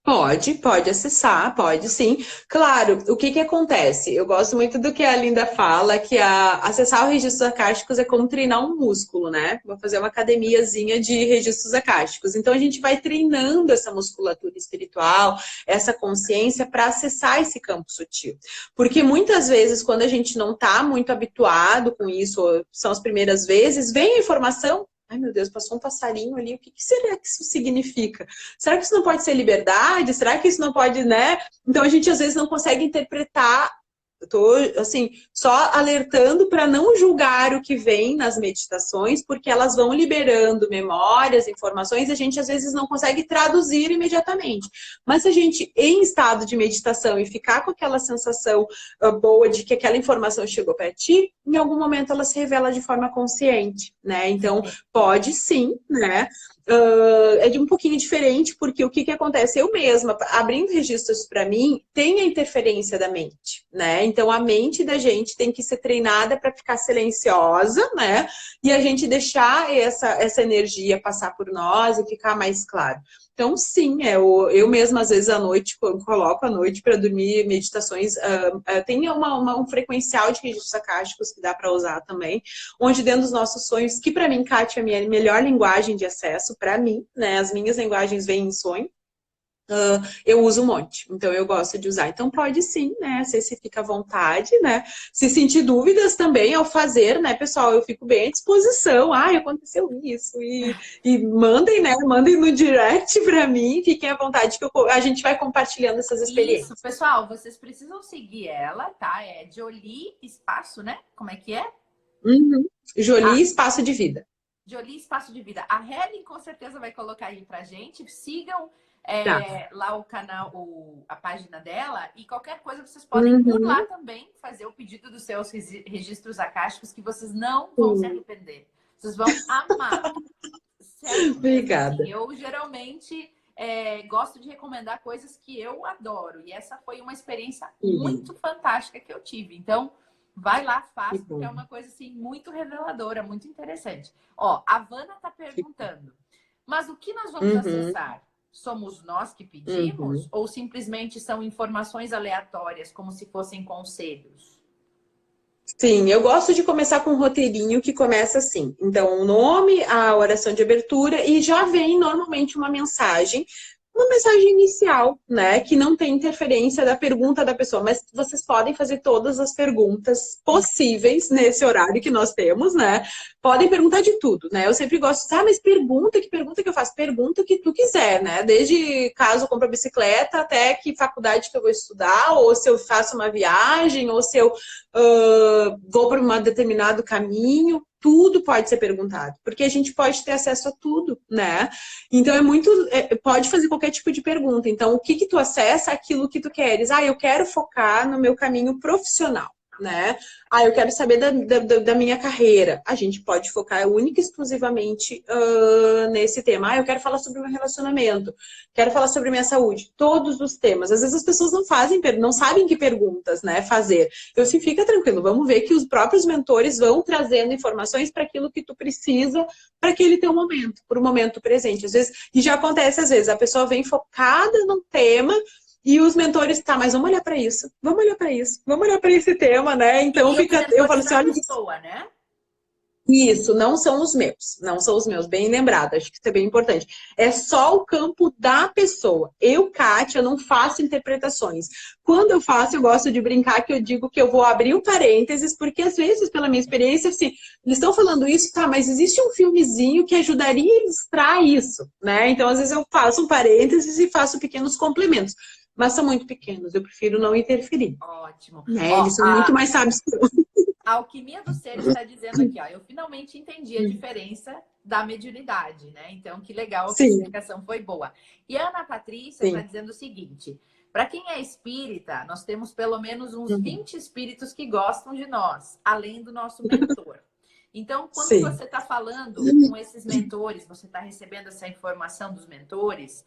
[SPEAKER 2] Pode acessar, pode sim. Claro, o que acontece? Eu gosto muito do que a Linda fala, que acessar os registros acásticos é como treinar um músculo, né? Vou fazer uma academiazinha de registros acásticos. Então, a gente vai treinando essa musculatura espiritual, essa consciência para acessar esse campo sutil. Porque muitas vezes, quando a gente não está muito habituado com isso, ou são as primeiras vezes, vem a informação. Ai, meu Deus, passou um passarinho ali. O que será que isso significa? Será que isso não pode ser liberdade? Será que isso não pode, né? Então, a gente, às vezes, não consegue interpretar. Eu tô, assim, só alertando para não julgar o que vem nas meditações, porque elas vão liberando memórias, informações, e a gente, às vezes, não consegue traduzir imediatamente. Mas se a gente, em estado de meditação, e ficar com aquela sensação boa de que aquela informação chegou para ti, em algum momento ela se revela de forma consciente, né? Então, pode sim, né? É de um pouquinho diferente, porque o que acontece? Eu mesma, abrindo registros para mim, tem a interferência da mente, né? Então, a mente da gente tem que ser treinada para ficar silenciosa, né? E a gente deixar essa energia passar por nós e ficar mais claro. Então, sim, eu mesma, às vezes, à noite, coloco à noite para dormir meditações. Tem um frequencial de registros acásticos que dá para usar também, onde dentro dos nossos sonhos, que para mim, Kátia, é a minha melhor linguagem de acesso, para mim, né? As minhas linguagens vêm em sonho. Eu uso um monte, então eu gosto de usar. Então pode sim, né? Se fica à vontade, né? Se sentir dúvidas também ao fazer, né, pessoal? Eu fico bem à disposição. Aconteceu isso. E mandem, né? Mandem no direct pra mim, fiquem à vontade que a gente vai compartilhando essas experiências.
[SPEAKER 1] Isso, pessoal, vocês precisam seguir ela, tá? É Jolie Espaço, né? Como é que é?
[SPEAKER 2] Jolie Espaço de Vida.
[SPEAKER 1] Jolie Espaço de Vida. A Helen com certeza vai colocar aí pra gente. Sigam lá o canal, a página dela, e qualquer coisa vocês podem por lá também fazer o pedido dos seus registros acásticos, que vocês não vão se arrepender. Vocês vão amar. Sério,
[SPEAKER 2] obrigada.
[SPEAKER 1] Assim, eu geralmente gosto de recomendar coisas que eu adoro, e essa foi uma experiência muito fantástica que eu tive. Então, vai lá, faz, porque é uma coisa assim muito reveladora, muito interessante. Ó, a Vanna tá perguntando, mas o que nós vamos acessar? Somos nós que pedimos? Ou simplesmente são informações aleatórias, como se fossem conselhos?
[SPEAKER 2] Sim, eu gosto de começar com um roteirinho que começa assim. Então, o nome, a oração de abertura, e já vem normalmente uma mensagem inicial, né? Que não tem interferência da pergunta da pessoa, mas vocês podem fazer todas as perguntas possíveis nesse horário que nós temos, né? Podem perguntar de tudo, né? Eu sempre gosto de mas que pergunta que eu faço? Pergunta o que tu quiser, né? Desde caso eu compro bicicleta até que faculdade que eu vou estudar, ou se eu faço uma viagem, ou se eu vou para um determinado caminho. Tudo pode ser perguntado, porque a gente pode ter acesso a tudo, né? Então, pode fazer qualquer tipo de pergunta. Então, o que tu acessa? Aquilo que tu queres. Eu quero focar no meu caminho profissional. né? Ah, eu quero saber da minha carreira. A gente pode focar única e exclusivamente nesse tema. Ah, eu quero falar sobre o meu relacionamento. Quero falar sobre minha saúde. Todos os temas. Às vezes as pessoas não sabem que perguntas, né, fazer. Eu assim, fica tranquilo. Vamos ver que os próprios mentores vão trazendo informações para aquilo que tu precisa para aquele teu momento, para o momento presente. Às vezes, e já acontece às vezes, a pessoa vem focada num tema e os mentores, tá, mas vamos olhar para isso, vamos olhar para isso, vamos olhar para esse tema, né? Então
[SPEAKER 1] E os
[SPEAKER 2] eu falo
[SPEAKER 1] mentores
[SPEAKER 2] assim,
[SPEAKER 1] da
[SPEAKER 2] olha,
[SPEAKER 1] pessoa, né?
[SPEAKER 2] isso não são os meus, não são os meus, bem lembrado, acho que isso é bem importante. É só o campo da pessoa. Eu, Kátia, não faço interpretações. Quando eu faço, eu gosto de brincar que eu digo que eu vou abrir um parênteses, porque às vezes, pela minha experiência, assim, eles estão falando isso, tá, mas existe um filmezinho que ajudaria a ilustrar isso, né? Então, às vezes eu faço um parênteses e faço pequenos complementos. Mas são muito pequenos, eu prefiro não interferir.
[SPEAKER 1] Ótimo.
[SPEAKER 2] Né?
[SPEAKER 1] Ó,
[SPEAKER 2] Eles são muito mais sábios que eu.
[SPEAKER 1] a Alquimia do Ser está dizendo aqui, ó, eu finalmente entendi a diferença da mediunidade, né? Então, que legal, a
[SPEAKER 2] Sim,
[SPEAKER 1] explicação foi boa. E a Ana Patrícia está
[SPEAKER 2] sim.
[SPEAKER 1] dizendo o seguinte: para quem é espírita, nós temos pelo menos uns
[SPEAKER 2] Uhum.
[SPEAKER 1] 20 espíritos que gostam de nós, além do nosso mentor. Então, quando
[SPEAKER 2] Sim.
[SPEAKER 1] você está falando com esses mentores, você está recebendo essa informação dos mentores,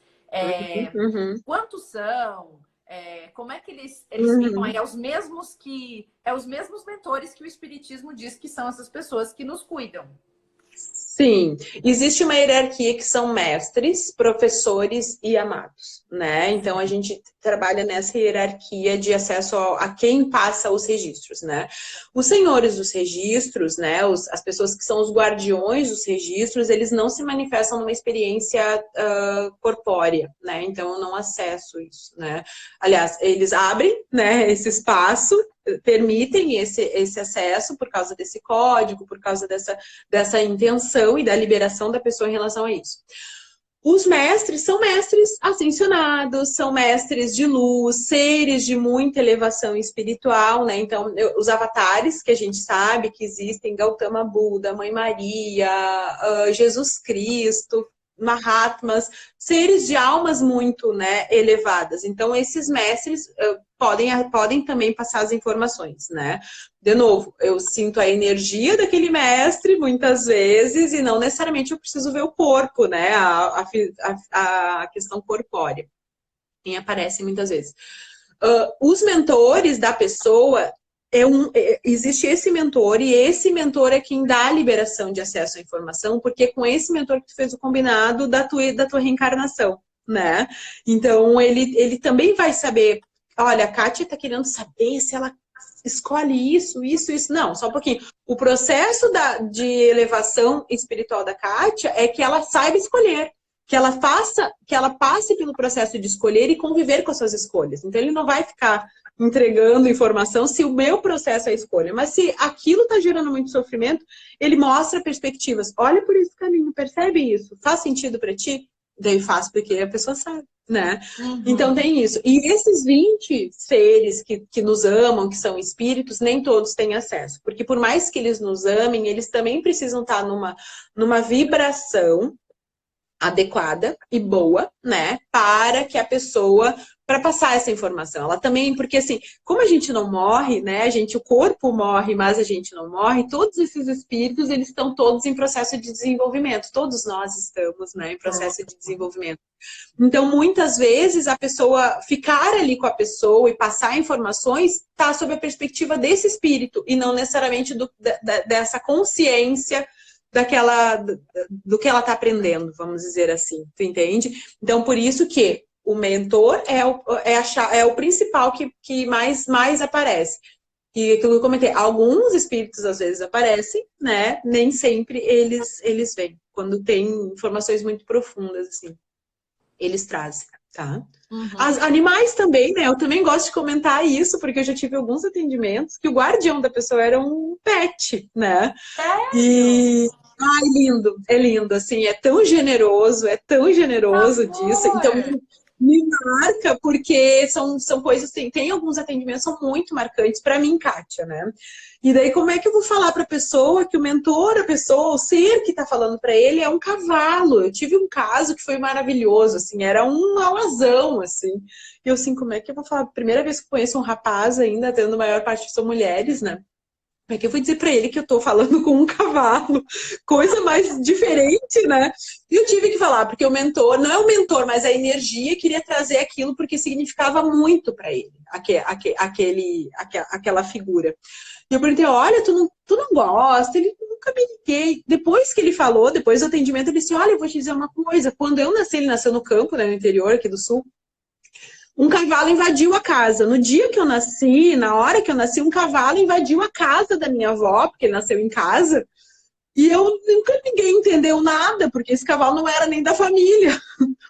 [SPEAKER 2] Uhum.
[SPEAKER 1] quantos são? Como é que eles ficam aí?
[SPEAKER 2] Uhum.
[SPEAKER 1] É os mesmos mentores que o Espiritismo diz que são essas pessoas que nos cuidam.
[SPEAKER 2] Sim, existe uma hierarquia que são mestres, professores e amados, né? Então a gente trabalha nessa hierarquia de acesso a quem passa os registros, né? Os senhores dos registros, né? As pessoas que são os guardiões dos registros, eles não se manifestam numa experiência corpórea, né? Então eu não acesso isso, né? Aliás, eles abrem, né, esse espaço, permitem esse acesso por causa desse código, por causa dessa intenção e da liberação da pessoa em relação a isso. Os mestres são mestres ascensionados, são mestres de luz, seres de muita elevação espiritual, né? Então, os avatares que a gente sabe que existem, Gautama Buda, Mãe Maria, Jesus Cristo, Mahatmas, seres de almas muito, né, elevadas. Então, esses mestres podem também passar as informações, né? De novo, eu sinto a energia daquele mestre muitas vezes e não necessariamente eu preciso ver o corpo, né? A questão corpórea. Quem aparece muitas vezes. Os mentores da pessoa, existe esse mentor e esse mentor é quem dá a liberação de acesso à informação, porque é com esse mentor que tu fez o combinado da tua reencarnação, né? Então, ele também vai saber, olha, a Kátia tá querendo saber se ela escolhe isso. Não, só um pouquinho. O processo de elevação espiritual da Kátia é que ela saiba escolher. Que ela passe pelo processo de escolher e conviver com as suas escolhas. Então, ele não vai ficar entregando informação se o meu processo é a escolha. Mas se aquilo está gerando muito sofrimento, ele mostra perspectivas. Olha por esse caminho, percebe isso? Faz sentido para ti? Daí faz, porque a pessoa sabe, né?
[SPEAKER 1] Uhum.
[SPEAKER 2] Então tem isso. E esses 20 seres que nos amam, que são espíritos, nem todos têm acesso. Porque por mais que eles nos amem, eles também precisam estar numa vibração adequada e boa, né, para que a pessoa, para passar essa informação. Ela também, porque assim, como a gente não morre, né, o corpo morre, mas a gente não morre, todos esses espíritos, eles estão todos em processo de desenvolvimento, todos nós estamos, né, em processo de desenvolvimento. Então, muitas vezes, a pessoa ficar ali com a pessoa e passar informações está sob a perspectiva desse espírito, e não necessariamente dessa consciência do que ela está aprendendo, vamos dizer assim, tu entende? Então, por isso que o mentor é o principal que mais aparece. E aquilo que eu comentei, alguns espíritos às vezes aparecem, né? Nem sempre eles vêm. Quando tem informações muito profundas, assim, eles trazem, tá?
[SPEAKER 1] Uhum.
[SPEAKER 2] Animais também, né? Eu também gosto de comentar isso, porque eu já tive alguns atendimentos que o guardião da pessoa era um pet, né?
[SPEAKER 1] Sério?
[SPEAKER 2] Ai, lindo, é lindo, assim, é tão generoso disso. Então,
[SPEAKER 1] Amor!
[SPEAKER 2] Me marca, porque são coisas, tem alguns atendimentos que são muito marcantes para mim, Kátia, né? E daí, como é que eu vou falar para a pessoa que o mentor, a pessoa, o ser que está falando para ele é um cavalo? Eu tive um caso que foi maravilhoso, assim, era um alazão, assim. E eu, assim, como é que eu vou falar? Primeira vez que conheço um rapaz ainda, tendo a maior parte são mulheres, né? Como é que eu vou dizer pra ele que eu tô falando com um cavalo? Coisa mais diferente, né? E eu tive que falar, porque o mentor, não é o mentor, mas a energia queria trazer aquilo porque significava muito pra ele, aquela figura. E eu perguntei, olha, tu não gosta? Ele nunca me liguei. Depois que ele falou, depois do atendimento, ele disse, olha, eu vou te dizer uma coisa. Quando eu nasci, ele nasceu no campo, né, no interior aqui do sul. Um cavalo invadiu a casa. No dia que eu nasci, na hora que eu nasci, um cavalo invadiu a casa da minha avó, porque ele nasceu em casa. E eu nunca ninguém entendeu nada, porque esse cavalo não era nem da família.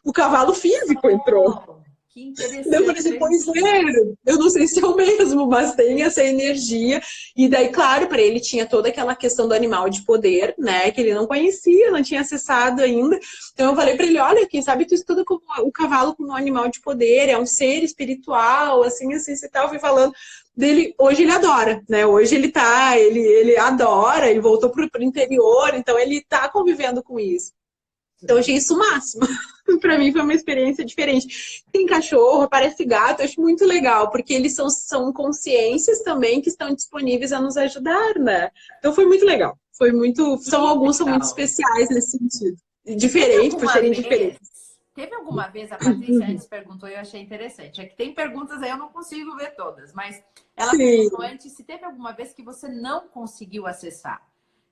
[SPEAKER 2] O cavalo físico entrou.
[SPEAKER 1] Oh, que
[SPEAKER 2] Daí eu falei assim, pois
[SPEAKER 1] interessante.
[SPEAKER 2] é, eu não sei se é o mesmo, mas tem essa energia. E daí, claro, para ele tinha toda aquela questão do animal de poder, né? Que ele não conhecia, não tinha acessado ainda. Então eu falei para ele, olha, quem sabe tu estuda como o cavalo como um animal de poder, é um ser espiritual, assim, e tal. Eu fui falando dele, hoje ele adora, né? Hoje ele adora, ele voltou pro interior, então ele tá convivendo com isso. Então, eu achei isso o máximo. Para mim foi uma experiência diferente. Tem cachorro, aparece gato, eu acho muito legal, porque eles são consciências também que estão disponíveis a nos ajudar, né? Então foi muito legal. Foi muito.
[SPEAKER 1] Que
[SPEAKER 2] Alguns são muito
[SPEAKER 1] legal.
[SPEAKER 2] especiais nesse sentido.
[SPEAKER 1] Teve
[SPEAKER 2] Diferente por
[SPEAKER 1] alguma
[SPEAKER 2] serem
[SPEAKER 1] vez,
[SPEAKER 2] diferentes.
[SPEAKER 1] teve alguma vez, a Patrícia antes perguntou e eu achei interessante. É que tem perguntas aí, eu não consigo ver todas, mas ela perguntou
[SPEAKER 2] Sim.
[SPEAKER 1] antes se teve alguma vez que você não conseguiu acessar,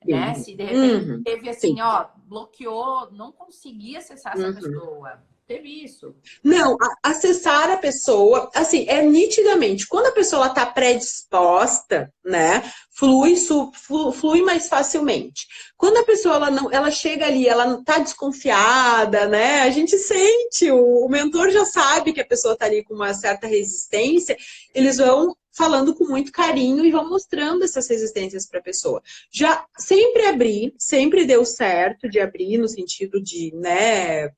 [SPEAKER 1] né?
[SPEAKER 2] Sim.
[SPEAKER 1] Se de repente
[SPEAKER 2] Uhum.
[SPEAKER 1] teve
[SPEAKER 2] Sim.
[SPEAKER 1] assim, ó, bloqueou, não conseguia acessar essa
[SPEAKER 2] Uhum.
[SPEAKER 1] pessoa. Teve isso.
[SPEAKER 2] Não, acessar a pessoa, assim, é nitidamente, quando a pessoa está predisposta, né, flui mais facilmente. Quando a pessoa ela chega ali, ela está desconfiada, né, a gente sente, o mentor já sabe que a pessoa está ali com uma certa resistência, eles vão falando com muito carinho e vão mostrando essas resistências para a pessoa. Já sempre abri, sempre deu certo de abrir no sentido de, né,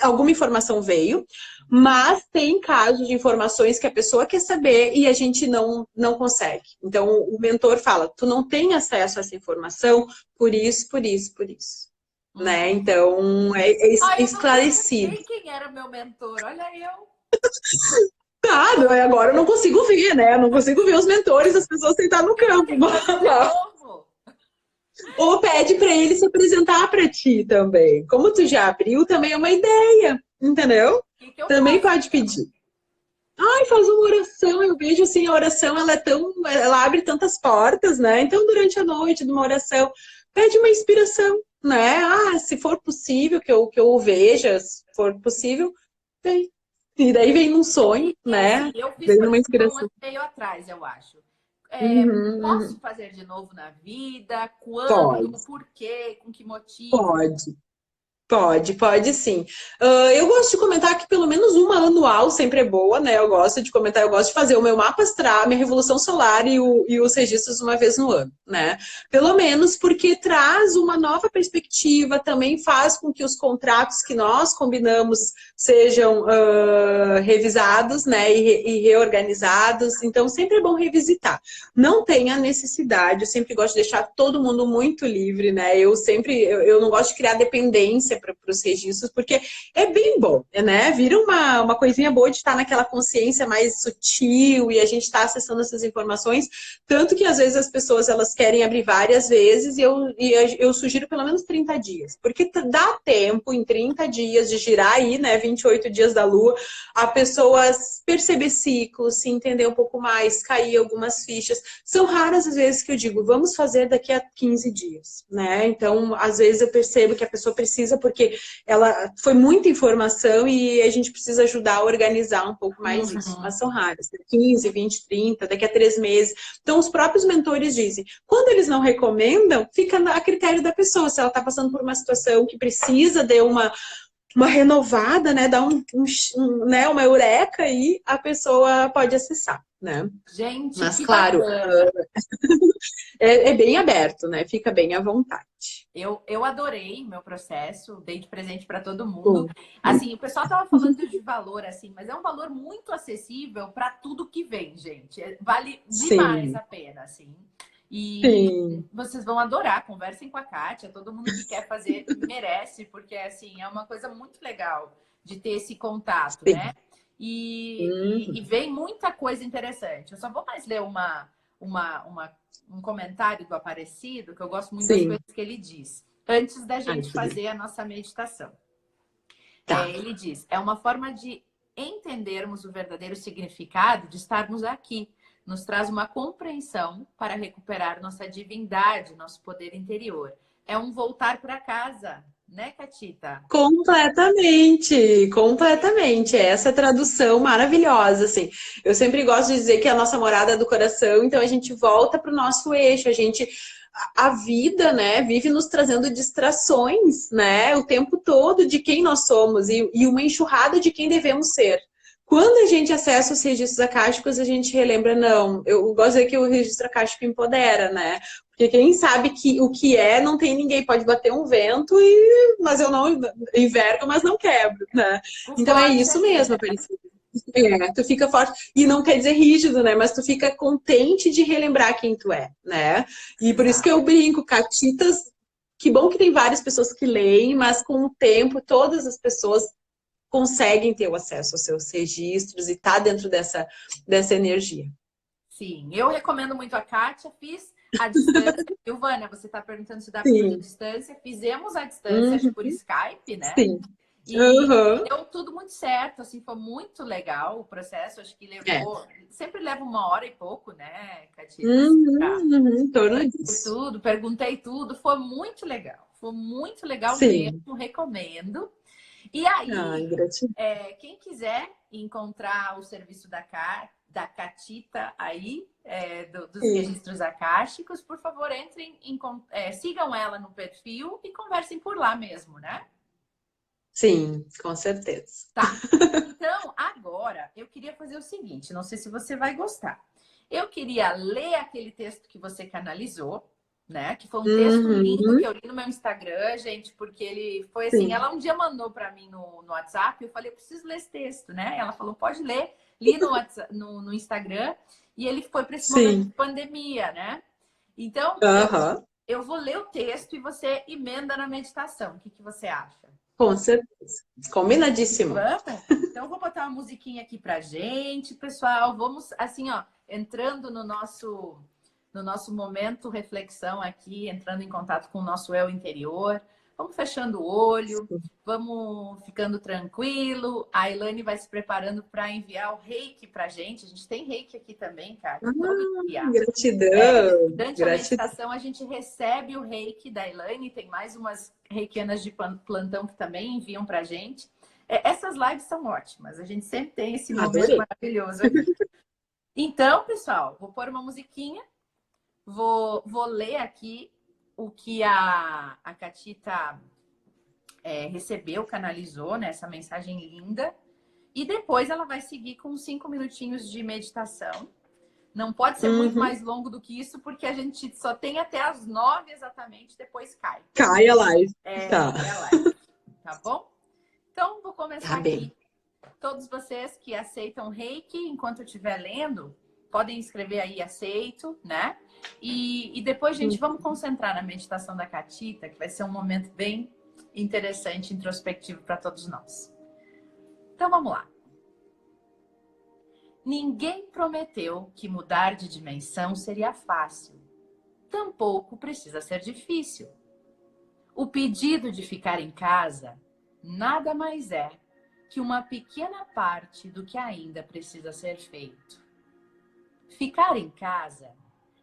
[SPEAKER 2] alguma informação veio, mas tem casos de informações que a pessoa quer saber e a gente não consegue. Então, o mentor fala, tu não tem acesso a essa informação por isso, por isso, por isso. Né?
[SPEAKER 1] Uhum.
[SPEAKER 2] Então,
[SPEAKER 1] Ah, eu não
[SPEAKER 2] esclarecido.
[SPEAKER 1] perguntei quem era meu mentor. Olha eu.
[SPEAKER 2] Claro, agora eu não consigo ver, né? Eu não consigo ver os mentores, as pessoas sentadas no
[SPEAKER 1] Eu vou
[SPEAKER 2] campo.
[SPEAKER 1] ter que fazer de novo.
[SPEAKER 2] Ou pede para ele se apresentar para ti também. Como tu já abriu, também é uma ideia, entendeu?
[SPEAKER 1] O que que eu
[SPEAKER 2] Também
[SPEAKER 1] faço
[SPEAKER 2] pode
[SPEAKER 1] então?
[SPEAKER 2] pedir. Ai, faz uma oração. Eu vejo assim, a oração ela abre tantas portas, né? Então, durante a noite, de uma oração, pede uma inspiração, né? Ah, se for possível que eu o veja, se for possível, vem. E daí vem num sonho,
[SPEAKER 1] E assim,
[SPEAKER 2] né?
[SPEAKER 1] eu fiz,
[SPEAKER 2] Vem
[SPEAKER 1] por
[SPEAKER 2] numa
[SPEAKER 1] exemplo, há um
[SPEAKER 2] inspiração.
[SPEAKER 1] ano e meio atrás, eu acho. É,
[SPEAKER 2] Uhum,
[SPEAKER 1] posso
[SPEAKER 2] uhum.
[SPEAKER 1] fazer de novo na vida? Quando?
[SPEAKER 2] Pode,
[SPEAKER 1] Por quê? Com que motivo?
[SPEAKER 2] pode. Pode sim. Eu gosto de comentar que pelo menos uma anual sempre é boa, né? Eu gosto de comentar, eu gosto de fazer o meu mapa astral, minha revolução solar e os registros uma vez no ano, né? Pelo menos porque traz uma nova perspectiva, também faz com que os contratos que nós combinamos sejam revisados, né? E reorganizados. Então, sempre é bom revisitar. Não tem a necessidade, eu sempre gosto de deixar todo mundo muito livre, né? Eu não gosto de criar dependência para os registros, porque é bem bom, né? Vira uma coisinha boa de estar naquela consciência mais sutil e a gente está acessando essas informações, tanto que às vezes as pessoas elas querem abrir várias vezes e eu sugiro pelo menos 30 dias, porque dá tempo em 30 dias de girar aí, né? 28 dias da lua, a pessoa perceber ciclos, se entender um pouco mais, cair algumas fichas. São raras as vezes que eu digo, vamos fazer daqui a 15 dias, né? Então, às vezes eu percebo que a pessoa precisa, porque ela foi muita informação e a gente precisa ajudar a organizar um pouco mais isso.
[SPEAKER 1] Uhum.
[SPEAKER 2] Mas são raras, né? 15, 20, 30, daqui a 3 meses. Então, os próprios mentores dizem, quando eles não recomendam, fica a critério da pessoa. Se ela está passando por uma situação que precisa de uma renovada, né? Dar né? Uma eureka e a pessoa pode acessar, né?
[SPEAKER 1] Gente,
[SPEAKER 2] Mas,
[SPEAKER 1] que
[SPEAKER 2] claro,
[SPEAKER 1] bacana.
[SPEAKER 2] é bem aberto, né? Fica bem à vontade.
[SPEAKER 1] Eu adorei meu processo, dei de presente para todo mundo.
[SPEAKER 2] Bom,
[SPEAKER 1] Assim, o pessoal tava falando de valor, assim, mas é um valor muito acessível para tudo que vem, gente. Vale demais
[SPEAKER 2] sim,
[SPEAKER 1] a pena, assim. E
[SPEAKER 2] sim,
[SPEAKER 1] vocês vão adorar, conversem com a Kátia, todo mundo que quer fazer merece, porque assim, é uma coisa muito legal de ter esse contato,
[SPEAKER 2] sim.
[SPEAKER 1] né? E
[SPEAKER 2] Uhum.
[SPEAKER 1] vem muita coisa interessante. Eu só vou mais ler uma, um comentário do Aparecido, que eu gosto muito das
[SPEAKER 2] Sim.
[SPEAKER 1] coisas que ele diz, antes da
[SPEAKER 2] Ai,
[SPEAKER 1] gente
[SPEAKER 2] que legal.
[SPEAKER 1] fazer a nossa meditação.
[SPEAKER 2] Tá.
[SPEAKER 1] Ele diz: é uma forma de entendermos o verdadeiro significado de estarmos aqui. Nos traz uma compreensão para recuperar nossa divindade, nosso poder interior. É um voltar para casa, né, Catita?
[SPEAKER 2] Completamente, completamente. Essa tradução maravilhosa, assim. Eu sempre gosto de dizer que é a nossa morada do coração, então a gente volta para o nosso eixo, a vida, né, vive nos trazendo distrações, né, o tempo todo de quem nós somos e uma enxurrada de quem devemos ser. Quando a gente acessa os registros acásticos, a gente relembra, não, eu gosto de dizer que o registro acástico empodera, né? Porque quem sabe que o que é, não tem ninguém, pode bater um vento, mas eu não envergo, mas não quebro, né?
[SPEAKER 1] O
[SPEAKER 2] Então é
[SPEAKER 1] forte
[SPEAKER 2] isso
[SPEAKER 1] ali,
[SPEAKER 2] mesmo,
[SPEAKER 1] né?
[SPEAKER 2] Aparecida. É, tu fica forte, e não quer dizer rígido, né? Mas tu fica contente de relembrar quem tu é, né? E por isso que
[SPEAKER 1] Exato.
[SPEAKER 2] eu brinco, Catitas, que bom que tem várias pessoas que leem, mas com o tempo todas as pessoas conseguem ter o acesso aos seus registros e tá dentro dessa energia.
[SPEAKER 1] Sim, eu recomendo muito a Kátia, fiz a distância. Silvana, você está perguntando se dá para fazer a
[SPEAKER 2] Sim.
[SPEAKER 1] distância. Fizemos a distância, acho que por
[SPEAKER 2] Uhum.
[SPEAKER 1] Skype, né?
[SPEAKER 2] Sim.
[SPEAKER 1] E
[SPEAKER 2] Uhum.
[SPEAKER 1] deu tudo muito certo, assim, foi muito legal o processo. Acho que
[SPEAKER 2] É.
[SPEAKER 1] levou, sempre leva 1 hora e pouco, né, Catitas?
[SPEAKER 2] Uhum, uhum, em torno disso.
[SPEAKER 1] Tudo, perguntei tudo, foi muito legal. Foi muito legal
[SPEAKER 2] Sim.
[SPEAKER 1] mesmo, recomendo. E
[SPEAKER 2] Ai,
[SPEAKER 1] aí,
[SPEAKER 2] gratidão.
[SPEAKER 1] quem quiser encontrar o serviço da Catita aí, dos
[SPEAKER 2] Sim.
[SPEAKER 1] registros acásticos, por favor, sigam ela no perfil e conversem por lá mesmo, né?
[SPEAKER 2] Sim, com certeza.
[SPEAKER 1] Tá. Então, agora eu queria fazer o seguinte: não sei se você vai gostar. Eu queria ler aquele texto que você canalizou, né? Que foi um texto lindo
[SPEAKER 2] Uhum,
[SPEAKER 1] que eu li no meu Instagram, gente, porque ele foi assim.
[SPEAKER 2] sim.
[SPEAKER 1] Ela um dia mandou para mim no WhatsApp, eu falei, eu preciso ler esse texto, né? Ela falou, pode ler. Li no, WhatsApp, no Instagram e ele foi para esse momento de
[SPEAKER 2] Sim.
[SPEAKER 1] pandemia, né? Então,
[SPEAKER 2] Aham,
[SPEAKER 1] eu vou ler o texto e você emenda na meditação. O que você acha?
[SPEAKER 2] com certeza. Combinadíssimo.
[SPEAKER 1] Vamos? Então, eu vou botar uma musiquinha aqui pra gente, pessoal. Vamos, assim, ó, entrando no nosso momento reflexão aqui, entrando em contato com o nosso eu interior. Vamos fechando o olho, vamos ficando tranquilo. A Ilane vai se preparando para enviar o reiki pra gente. A gente tem reiki aqui também, cara. Vamos enviar.
[SPEAKER 2] Gratidão,
[SPEAKER 1] Durante a
[SPEAKER 2] gratidão.
[SPEAKER 1] meditação, a gente recebe o reiki da Elaine, tem mais umas reikianas de plantão que também enviam para a gente. Essas lives são ótimas, a gente sempre tem esse momento
[SPEAKER 2] Adorei.
[SPEAKER 1] maravilhoso aqui. Então, pessoal, vou pôr uma musiquinha, vou ler aqui o que a Catita recebeu, canalizou, né, essa mensagem linda, e depois ela vai seguir com 5 minutinhos de meditação. Não pode ser muito
[SPEAKER 2] Uhum.
[SPEAKER 1] mais longo do que isso, porque a gente só tem até as 9 exatamente, depois cai.
[SPEAKER 2] Cai a live. Tá.
[SPEAKER 1] Cai a live, tá bom? Então, vou
[SPEAKER 2] Tá
[SPEAKER 1] começar
[SPEAKER 2] bem.
[SPEAKER 1] aqui. Todos vocês que aceitam reiki, enquanto eu estiver lendo, podem escrever aí aceito, né? E depois, gente, vamos concentrar na meditação da Catita, que vai ser um momento bem interessante, introspectivo para todos nós. Então, vamos lá. Ninguém prometeu que mudar de dimensão seria fácil. Tampouco precisa ser difícil. O pedido de ficar em casa nada mais é que uma pequena parte do que ainda precisa ser feito. Ficar em casa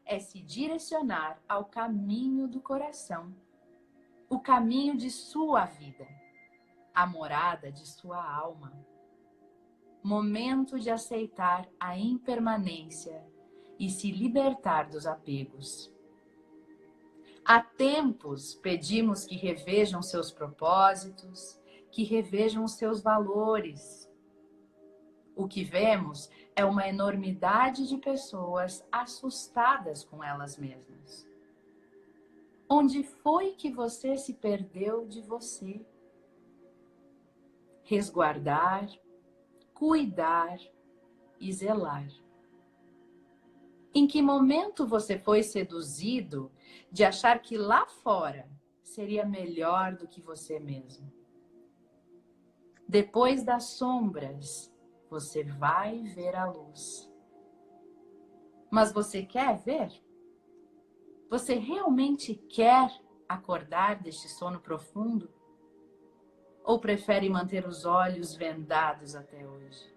[SPEAKER 1] é se direcionar ao caminho do coração, o caminho de sua vida, a morada de sua alma. Momento de aceitar a impermanência e se libertar dos apegos. Há tempos pedimos que revejam seus propósitos, que revejam os seus valores. O que vemos é uma enormidade de pessoas assustadas com elas mesmas. Onde foi que você se perdeu de você? Resguardar, cuidar e zelar. Em que momento você foi seduzido de achar que lá fora seria melhor do que você mesmo? Depois das sombras, você vai ver a luz. Mas você quer ver? Você realmente quer acordar deste sono profundo? Ou prefere manter os olhos vendados até hoje?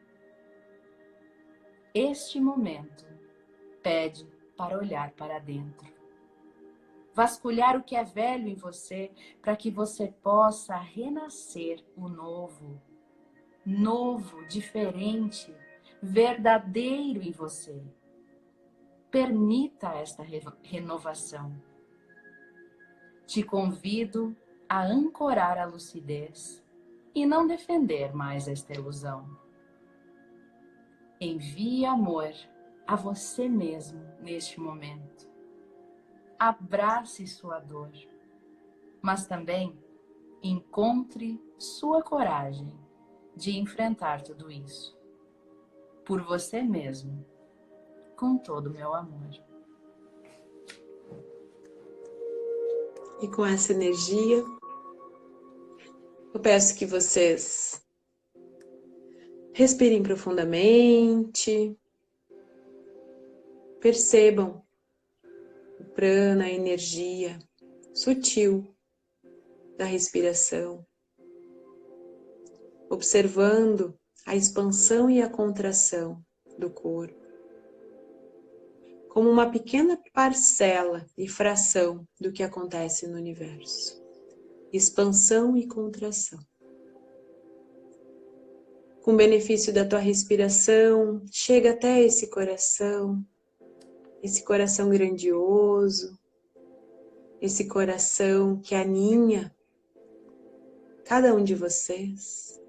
[SPEAKER 1] Este momento pede para olhar para dentro. Vasculhar o que é velho em você para que você possa renascer o novo. Novo, diferente, verdadeiro em você. Permita esta renovação. Te convido a ancorar a lucidez e não defender mais esta ilusão. Envie amor a você mesmo neste momento. Abrace sua dor, mas também encontre sua coragem de enfrentar tudo isso. Por você mesmo, com todo o meu amor.
[SPEAKER 2] E com essa energia, eu peço que vocês respirem profundamente, percebam o prana, a energia sutil da respiração, observando a expansão e a contração do corpo, como uma pequena parcela e fração do que acontece no universo. Expansão e contração. Com o benefício da tua respiração, chega até esse coração grandioso, esse coração que aninha cada um de vocês.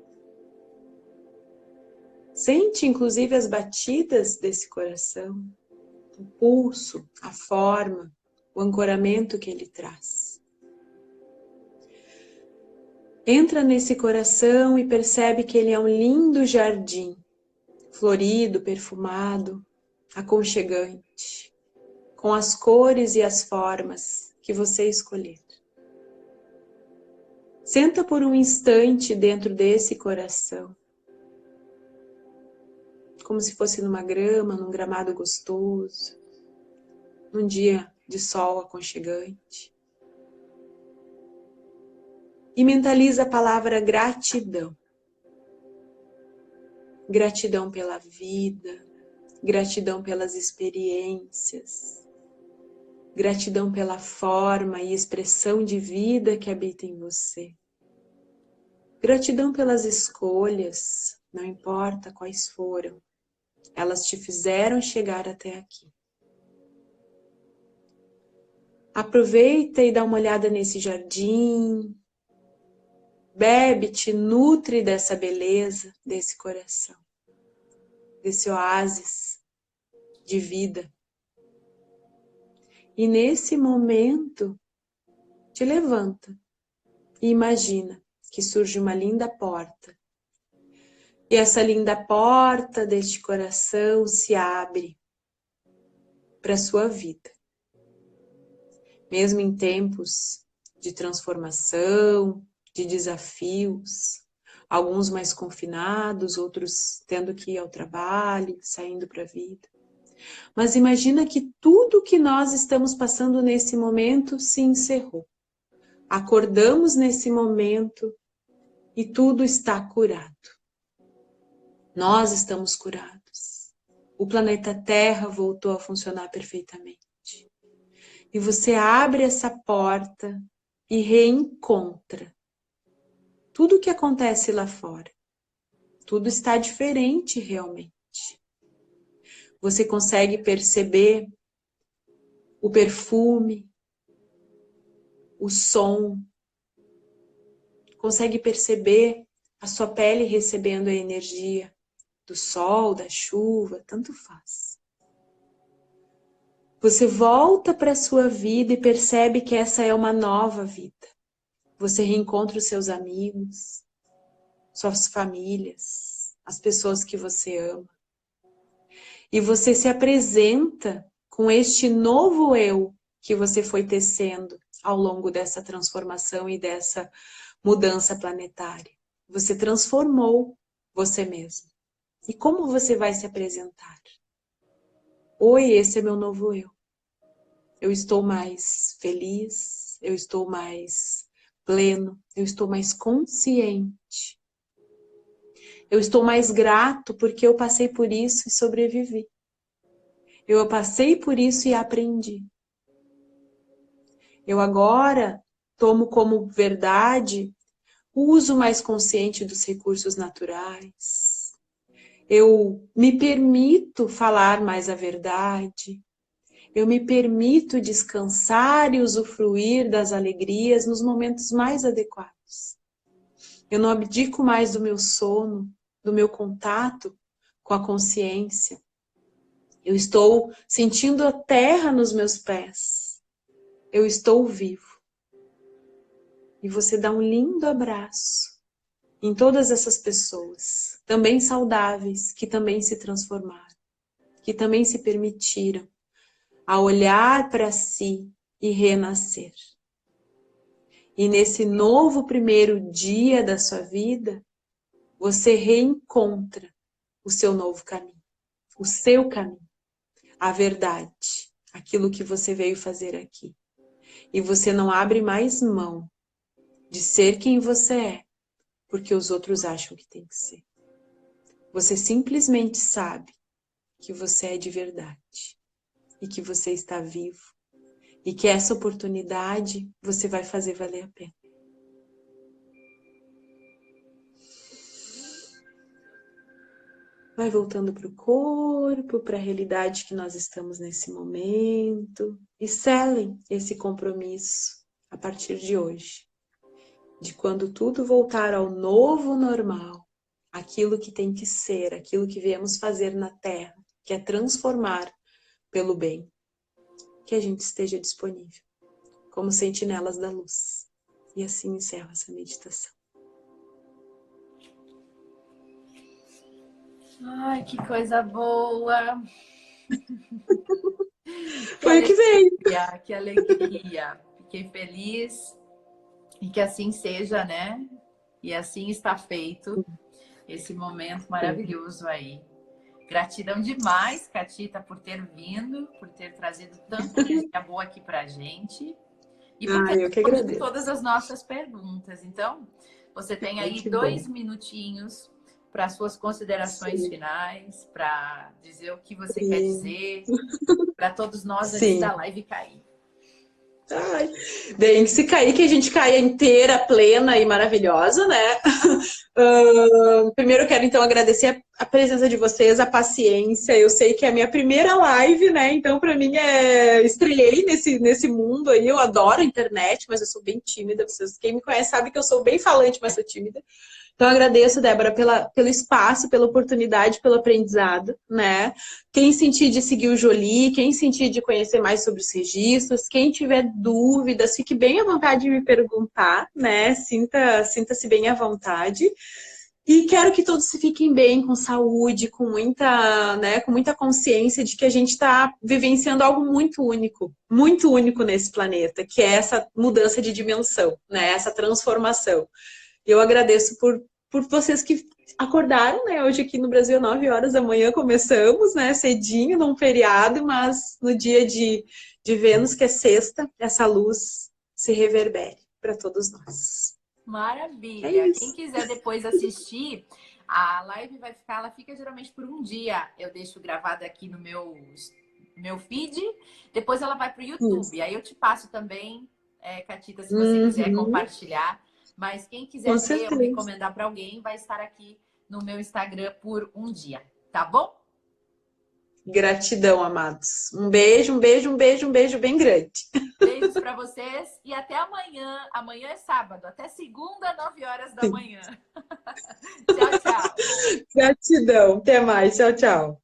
[SPEAKER 2] Sente inclusive as batidas desse coração, o pulso, a forma, o ancoramento que ele traz. Entra nesse coração e percebe que ele é um lindo jardim, florido, perfumado, aconchegante, com as cores e as formas que você escolher. Senta por um instante dentro desse coração, como se fosse numa grama, num gramado gostoso, num dia de sol aconchegante. E mentaliza a palavra gratidão. Gratidão pela vida, gratidão pelas experiências, gratidão pela forma e expressão de vida que habita em você. Gratidão pelas escolhas, não importa quais foram, elas te fizeram chegar até aqui. Aproveita e dá uma olhada nesse jardim, bebe, te nutre dessa beleza, desse coração, desse oásis de vida. E nesse momento, te levanta e imagina que surge uma linda porta. E essa linda porta deste coração se abre para a sua vida. Mesmo em tempos de transformação, de desafios, alguns mais confinados, outros tendo que ir ao trabalho, saindo para a vida. Mas imagina que tudo que nós estamos passando nesse momento se encerrou. Acordamos nesse momento e tudo está curado. Nós estamos curados. O planeta Terra voltou a funcionar perfeitamente. E você abre essa porta e reencontra tudo o que acontece lá fora. Tudo está diferente realmente. Você consegue perceber o perfume, o som, consegue perceber a sua pele recebendo a energia do sol, da chuva, tanto faz. Você volta para a sua vida e percebe que essa é uma nova vida. Você reencontra os seus amigos, suas famílias, as pessoas que você ama. E você se apresenta com este novo eu que você foi tecendo ao longo dessa transformação e dessa mudança planetária. Você transformou você mesmo. E como você vai se apresentar? Oi, esse é meu novo eu. Eu estou mais feliz, eu estou mais pleno, eu estou mais consciente. Eu estou mais grato porque eu passei por isso e sobrevivi. Eu passei por isso e aprendi. Eu agora tomo como verdade o uso mais consciente dos recursos naturais. Eu me permito falar mais a verdade. Eu me permito descansar e usufruir das alegrias nos momentos mais adequados. Eu não abdico mais do meu sono, do meu contato com a consciência. Eu estou sentindo a terra nos meus pés. Eu estou vivo. E você dá um lindo abraço em todas essas pessoas, também saudáveis, que também se transformaram, que também se permitiram a olhar para si e renascer. E nesse novo primeiro dia da sua vida, você reencontra o seu novo caminho, o seu caminho, a verdade, aquilo que você veio fazer aqui. E você não abre mais mão de ser quem você é, porque os outros acham que tem que ser. Você simplesmente sabe que você é de verdade e que você está vivo e que essa oportunidade você vai fazer valer a pena. Vai voltando para o corpo, para a realidade que nós estamos nesse momento e selem esse compromisso a partir de hoje, de quando tudo voltar ao novo normal, aquilo que tem que ser, aquilo que viemos fazer na Terra, que é transformar pelo bem, que a gente esteja disponível, como sentinelas da luz. E assim encerro essa meditação.
[SPEAKER 1] Ai, que coisa boa!
[SPEAKER 2] Foi o que veio.
[SPEAKER 1] Que alegria! Fiquei feliz e que assim seja, né? E assim está feito esse momento maravilhoso aí. Gratidão demais, Catita, por ter vindo, por ter trazido tanta energia boa aqui pra gente e por ter
[SPEAKER 2] Eu que
[SPEAKER 1] respondido
[SPEAKER 2] agradeço.
[SPEAKER 1] todas as nossas perguntas. Então, você tem aí
[SPEAKER 2] Que
[SPEAKER 1] 2
[SPEAKER 2] bom.
[SPEAKER 1] minutinhos para suas considerações
[SPEAKER 2] Sim.
[SPEAKER 1] finais, para dizer o que você quer
[SPEAKER 2] Sim.
[SPEAKER 1] dizer para todos nós antes
[SPEAKER 2] Sim.
[SPEAKER 1] da live cair.
[SPEAKER 2] Ai. Bem, se cair, que a gente caia inteira, plena e maravilhosa, né? Primeiro eu quero então agradecer a presença de vocês, a paciência. Eu sei que é a minha primeira live, né? Então, para mim, estreiei nesse mundo aí. Eu adoro a internet, mas eu sou bem tímida. Quem me conhece sabe que eu sou bem falante, mas sou tímida. Então, eu agradeço, Débora, pelo espaço, pela oportunidade, pelo aprendizado, né? Quem sentir de seguir o Jolie, quem sentir de conhecer mais sobre os registros, quem tiver dúvidas, fique bem à vontade de me perguntar, né? Sinta-se bem à vontade. E quero que todos se fiquem bem, com saúde, com muita consciência de que a gente está vivenciando algo muito único nesse planeta, que é essa mudança de dimensão, né? Essa transformação. Eu agradeço por vocês que acordaram, né? Hoje aqui no Brasil, 9 horas da manhã, começamos, né? Cedinho, num feriado, mas no dia de Vênus, que é sexta, essa luz se reverbere para todos nós. É
[SPEAKER 1] Maravilha! Quem
[SPEAKER 2] isso.
[SPEAKER 1] quiser depois assistir, a live ela fica geralmente por um dia. Eu deixo gravada aqui no meu feed, depois ela vai para o YouTube.
[SPEAKER 2] Isso.
[SPEAKER 1] Aí eu te passo também, Catita, se você quiser
[SPEAKER 2] Uhum.
[SPEAKER 1] compartilhar. Mas quem
[SPEAKER 2] Com
[SPEAKER 1] quiser ver ou
[SPEAKER 2] certeza.
[SPEAKER 1] recomendar para alguém, vai estar aqui no meu Instagram por um dia, tá bom?
[SPEAKER 2] Gratidão, amados. Um beijo, um beijo, um beijo, um beijo bem grande.
[SPEAKER 1] Beijos para vocês e até amanhã. Amanhã é sábado, até segunda, 9 horas da
[SPEAKER 2] Sim.
[SPEAKER 1] manhã. Tchau, tchau.
[SPEAKER 2] Gratidão. Até mais. Tchau, tchau.